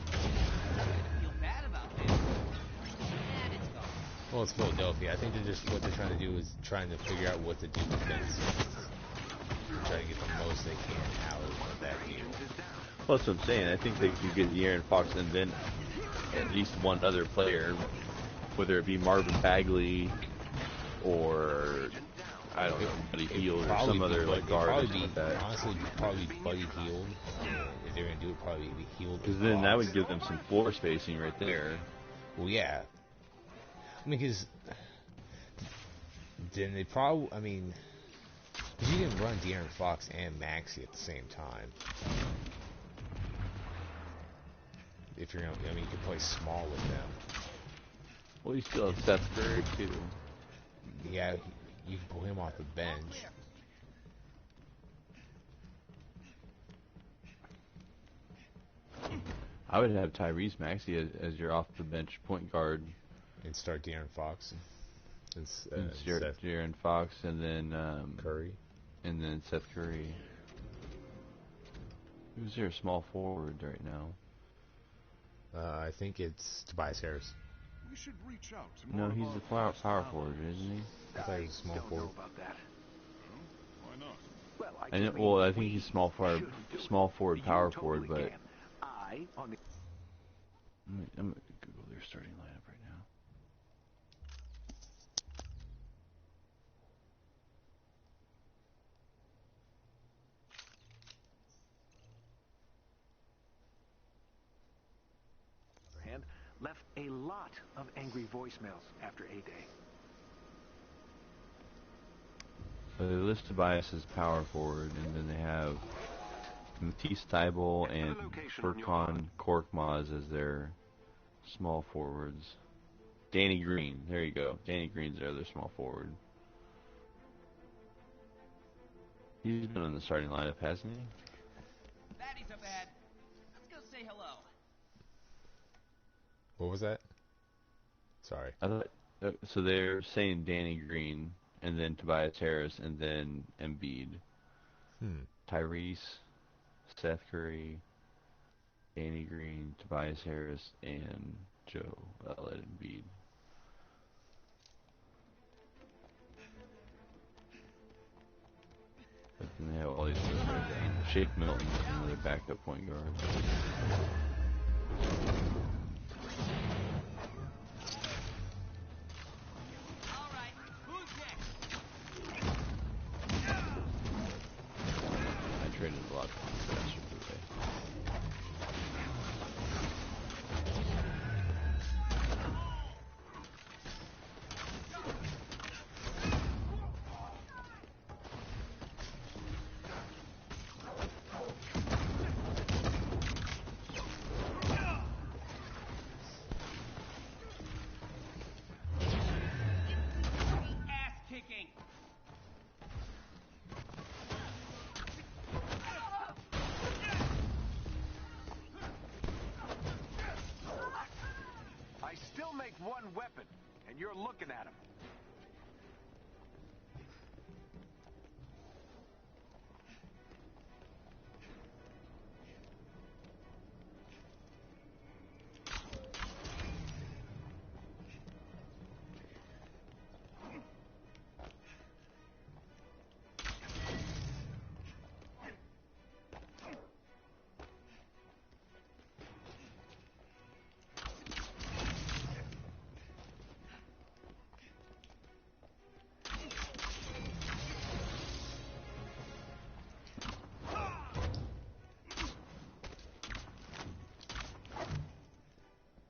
Feel bad about this. And it's gone. Well, it's Philadelphia. I think what they're trying to do is trying to figure out what to do with Ben Simmons. Try to get the most they can out of that deal. Well, that's what I'm saying. I think they could get De'Aaron Fox and then at least one other player, whether it be Marvin Bagley or I don't know, Buddy Hield or some other like guard or something like that. Honestly, probably Buddy Hield. If they're gonna do it, probably be Hield. Because then that would give them some floor spacing right there. Well, yeah. I mean, because then they probably. I mean, because you can run De'Aaron Fox and Maxey at the same time. If you're gonna, I mean, you can play small with them. Well, you still have Seth Curry too. Yeah, you can pull him off the bench. I would have Tyrese Maxey as your off the bench point guard. And start De'Aaron Fox. And start De'Aaron Fox and then Curry. And then Seth Curry. Who's their small forward right now? I think it's Tobias Harris. We should reach out to No, more he's of the our power forward, isn't he? I thought he was a small forward. About that. Why not? Well, I think he's small forward, power forward, but I, on the I'm gonna Google their starting lineup right now. hand, left a lot of angry voicemails after A-Day. So they list Tobias as power forward, and then they have Matisse Thybulle and Furkan Korkmaz as their small forwards. Danny Green, there you go. Danny Green's their other small forward. He's been in the starting lineup, hasn't he? Baddies up ahead. Let's go say hello. What was that? Sorry. I thought, so they're saying Danny Green, and then Tobias Harris, and then Embiid. Tyrese, Seth Curry, Danny Green, Tobias Harris, and Joe Embiid. But then they have all these other Shake Milton, another backup point guard. All right, who's next? I traded a lot faster today. Ass kicking. I still make one weapon, and you're looking at him.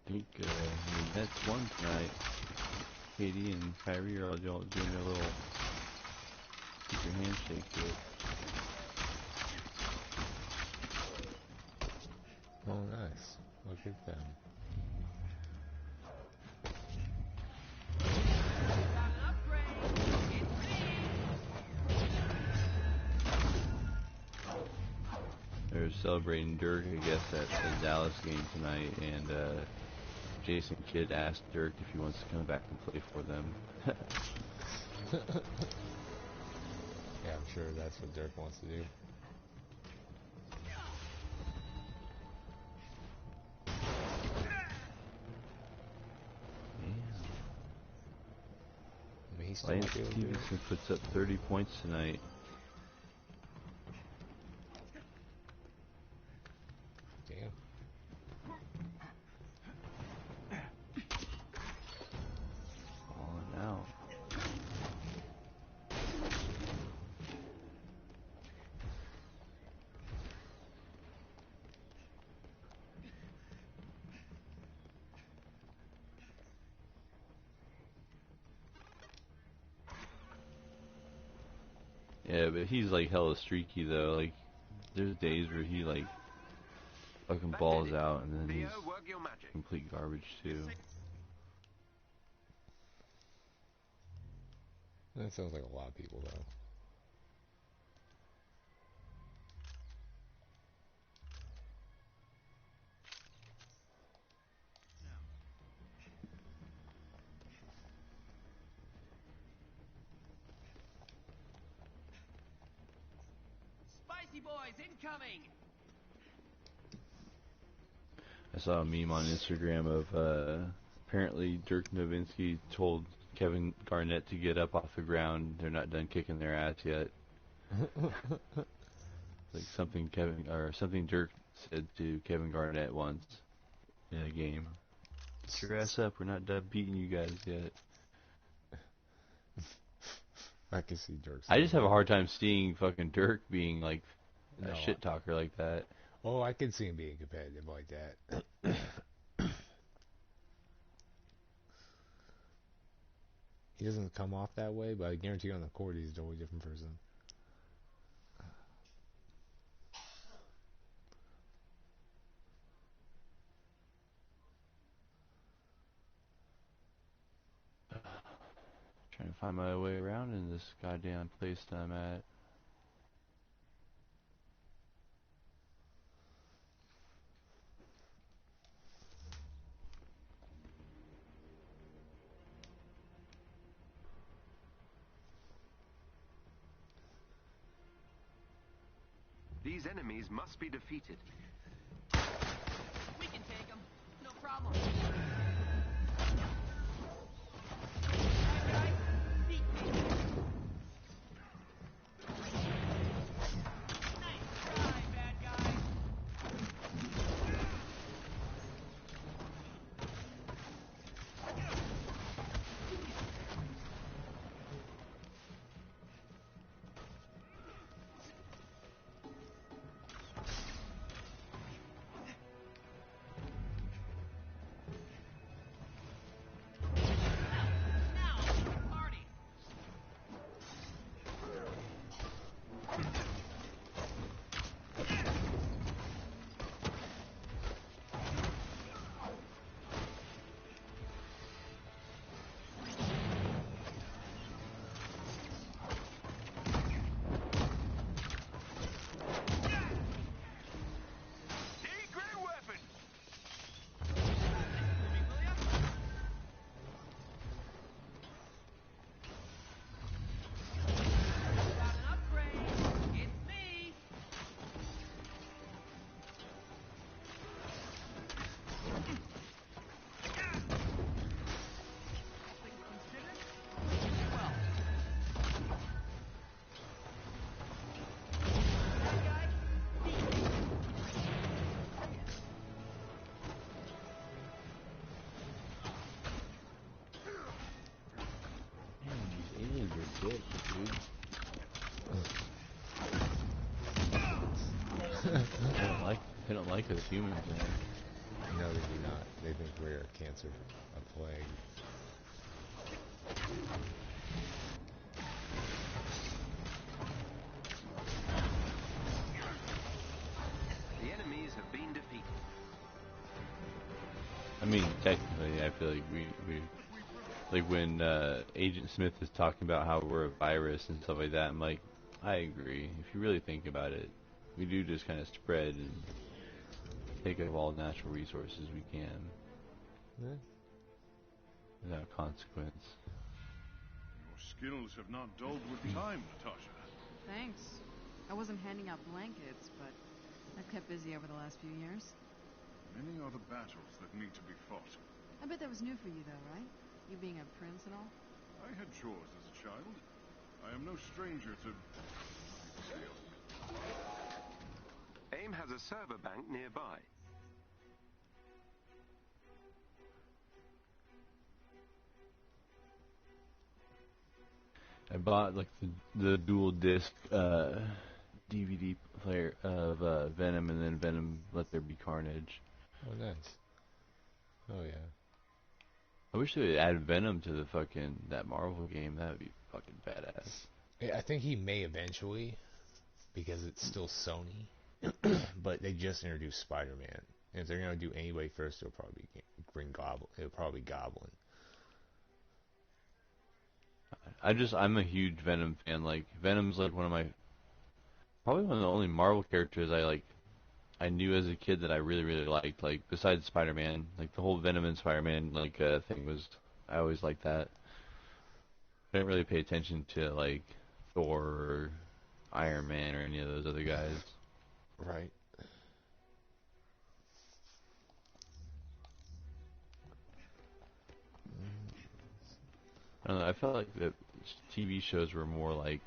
I think the Nets won tonight. Katie and Kyrie are all doing their little secret handshake to it. Oh, nice. Look at them. Got an upgrade. It's me. They're celebrating Dirk, I guess, at the Dallas game tonight, and Jason Kidd asked Dirk if he wants to come back and play for them. Yeah, I'm sure that's what Dirk wants to do. I mean, he's still Lance doing good. Stevenson puts up 30 points tonight. Damn. Falling out. Yeah, but he's like hella streaky though. Like, there's days where he like fucking That balls did it. out, and then Theo, he's work your magic. complete garbage too. That sounds like a lot of people, though. Spicy boys incoming. I saw a meme on Instagram of apparently Dirk Nowitzki told Kevin Garnett to get up off the ground. They're not done kicking their ass yet. Like something Dirk said to Kevin Garnett once in a game. Get your ass up. We're not done beating you guys yet. I can see Dirk. I just have a hard time seeing fucking Dirk being like a No, shit talker like that. Oh, I can see him being competitive like that. He doesn't come off that way, but I guarantee you on the court he's a totally different person. Trying to find my way around in this goddamn place that I'm at. These enemies must be defeated. We can take them. No problem. Bad guy, beat me. Nice try. like us humans, man. No, they do not. They think we're a cancer, a plague. The enemies have been defeated. I mean, technically, I feel like we like when Agent Smith is talking about how we're a virus and stuff like that. I'm like, I agree. If you really think about it, we do just kind of spread and take up all natural resources we can Yeah. without consequence. Your skills have not dulled with time, Natasha. Thanks. I wasn't handing out blankets, but I've kept busy over the last few years. Many are the battles that need to be fought. I bet that was new for you, though, right? You being a prince and all? I had chores as a child. I am no stranger to skill. AIM has a server bank nearby. I bought like the dual disc DVD player of Venom, and then Venom Let There Be Carnage. Oh, nice. Oh, yeah. I wish they would add Venom to the fucking that Marvel game. That would be fucking badass. Yeah, I think he may eventually, because it's still Sony. But they just introduced Spider-Man. And if they're gonna do anyway first, it'll probably bring Goblin. It'll probably be Goblin. I'm a huge Venom fan. Like Venom's like probably one of the only Marvel characters I knew as a kid that I really really liked. Like besides Spider-Man, like the whole Venom and Spider-Man thing was, I always liked that. I didn't really pay attention to like Thor or Iron Man or any of those other guys. Right. I don't know. I felt like the TV shows were more like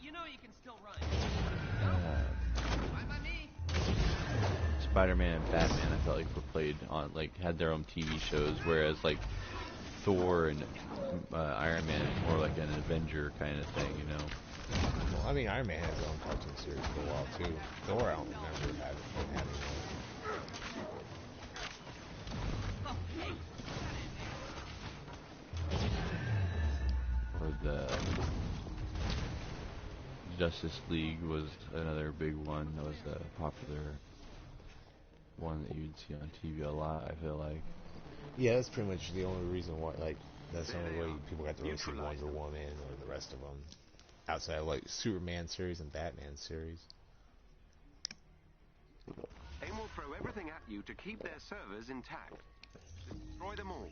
You know you can still run. uh, Fine by me. Spider-Man and Batman. I felt like were played on had their own TV shows, whereas like Thor and Iron Man is more like an Avenger kind of thing, you know. Well, I mean, Iron Man has his own cartoon series for a while too. Thor, I don't remember having Oh, hey. Or the Justice League was another big one. That was a popular one that you'd see on TV a lot, I feel like. Yeah, that's pretty much the only reason why. Like, that's the only way people got to really see Wonder Woman or the rest of them, outside of like Superman series and Batman series. AIM will throw everything at you to keep their servers intact. Destroy them all.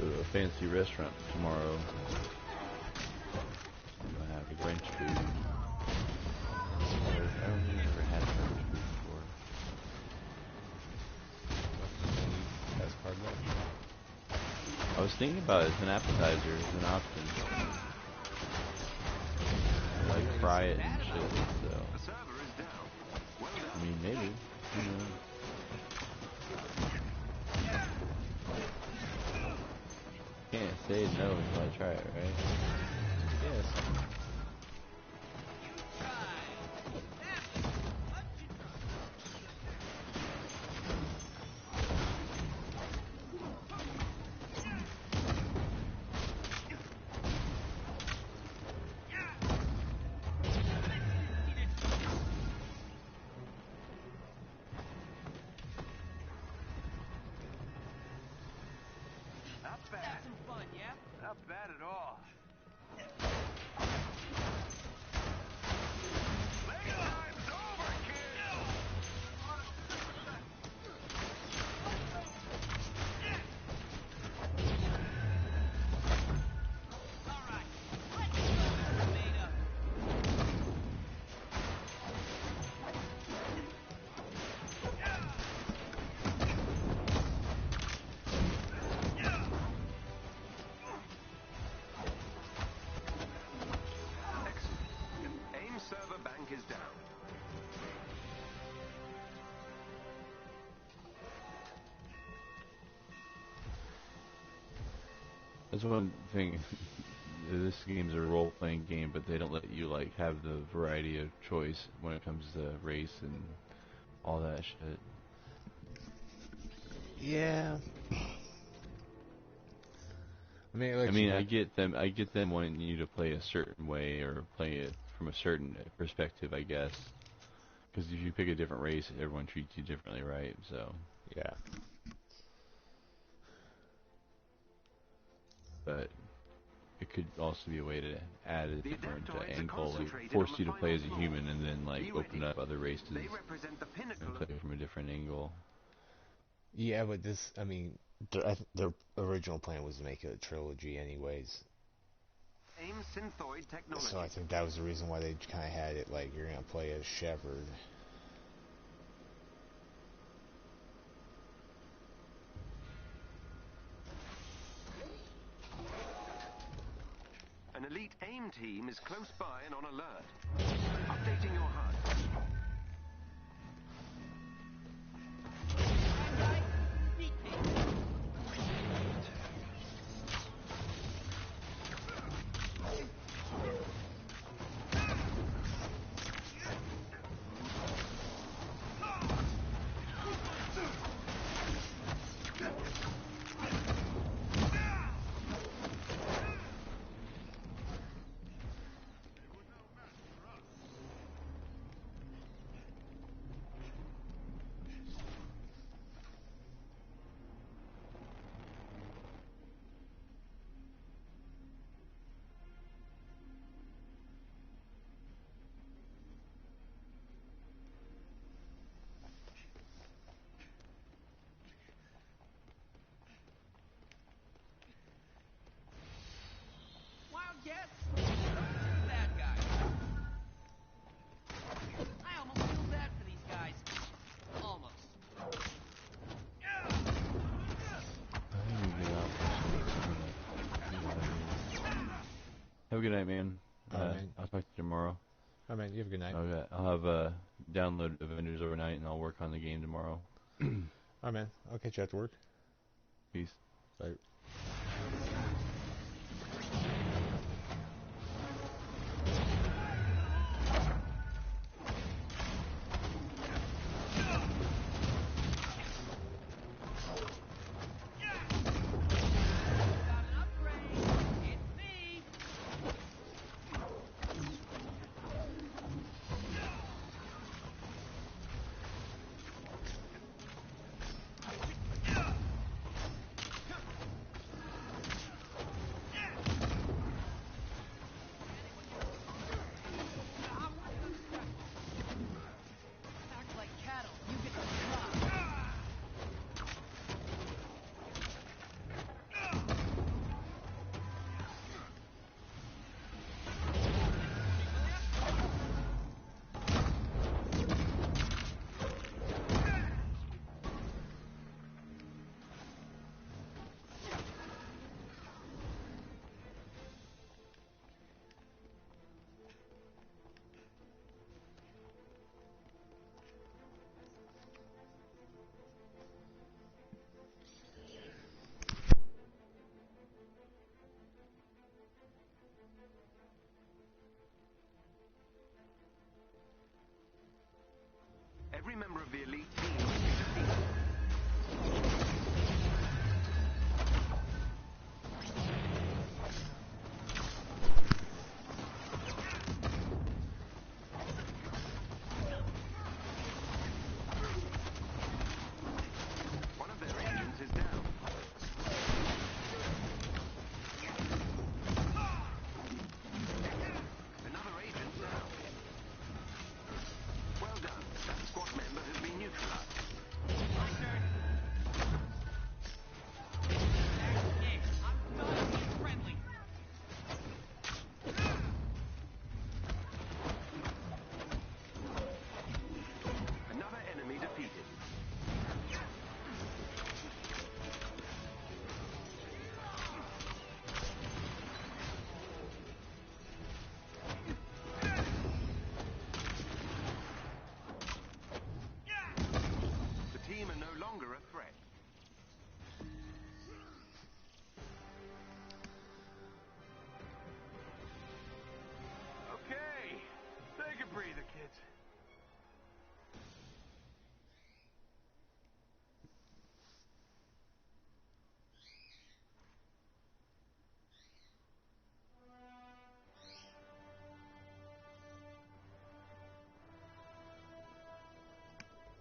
Go to a fancy restaurant tomorrow. Gonna have a French food. I don't think I've ever had French food before. That's part of it. I was thinking about it as an appetizer, as an option. Like fry it and shit, so. The server is down. Well done. I mean, maybe. Who knows? Can't say no until I try it, right? Yes. Not bad at all. Playtime's over, kid! Alright, let's go, Beta. Excellent. AIM server bank is down. That's one thing. This game's a role-playing game, but they don't let you like have the variety of choice when it comes to race and all that shit. Yeah. I get them wanting you to play a certain way or play it from a certain perspective, I guess. Because if you pick a different race, everyone treats you differently, right? So. Yeah. But it could also be a way to add a different adaptoids are angle, like concentrated force on the you to play as a final human, and then like Be open ready. up other races They represent the pinnacle and of play from a different angle. Yeah, but this, I mean, their original plan was to make it a trilogy anyways. AIM synthoid technology. So I think that was the reason why they kind of had it like you're going to play as Shepard. An elite AIM team is close by and on alert. Updating your HUD. Right, DK. Wildcats? Bad guys. I almost feel bad for these guys. Almost. Have a good night, man. Man. I'll talk to you tomorrow. Oh man, you have a good night. Okay, I'll have download Avengers overnight, and I'll work on the game tomorrow. Oh man, I'll catch you after work. Peace. Bye. Got an upgrade. It's me.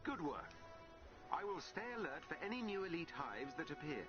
Good work. I will stay alert for any new elite hives that appear.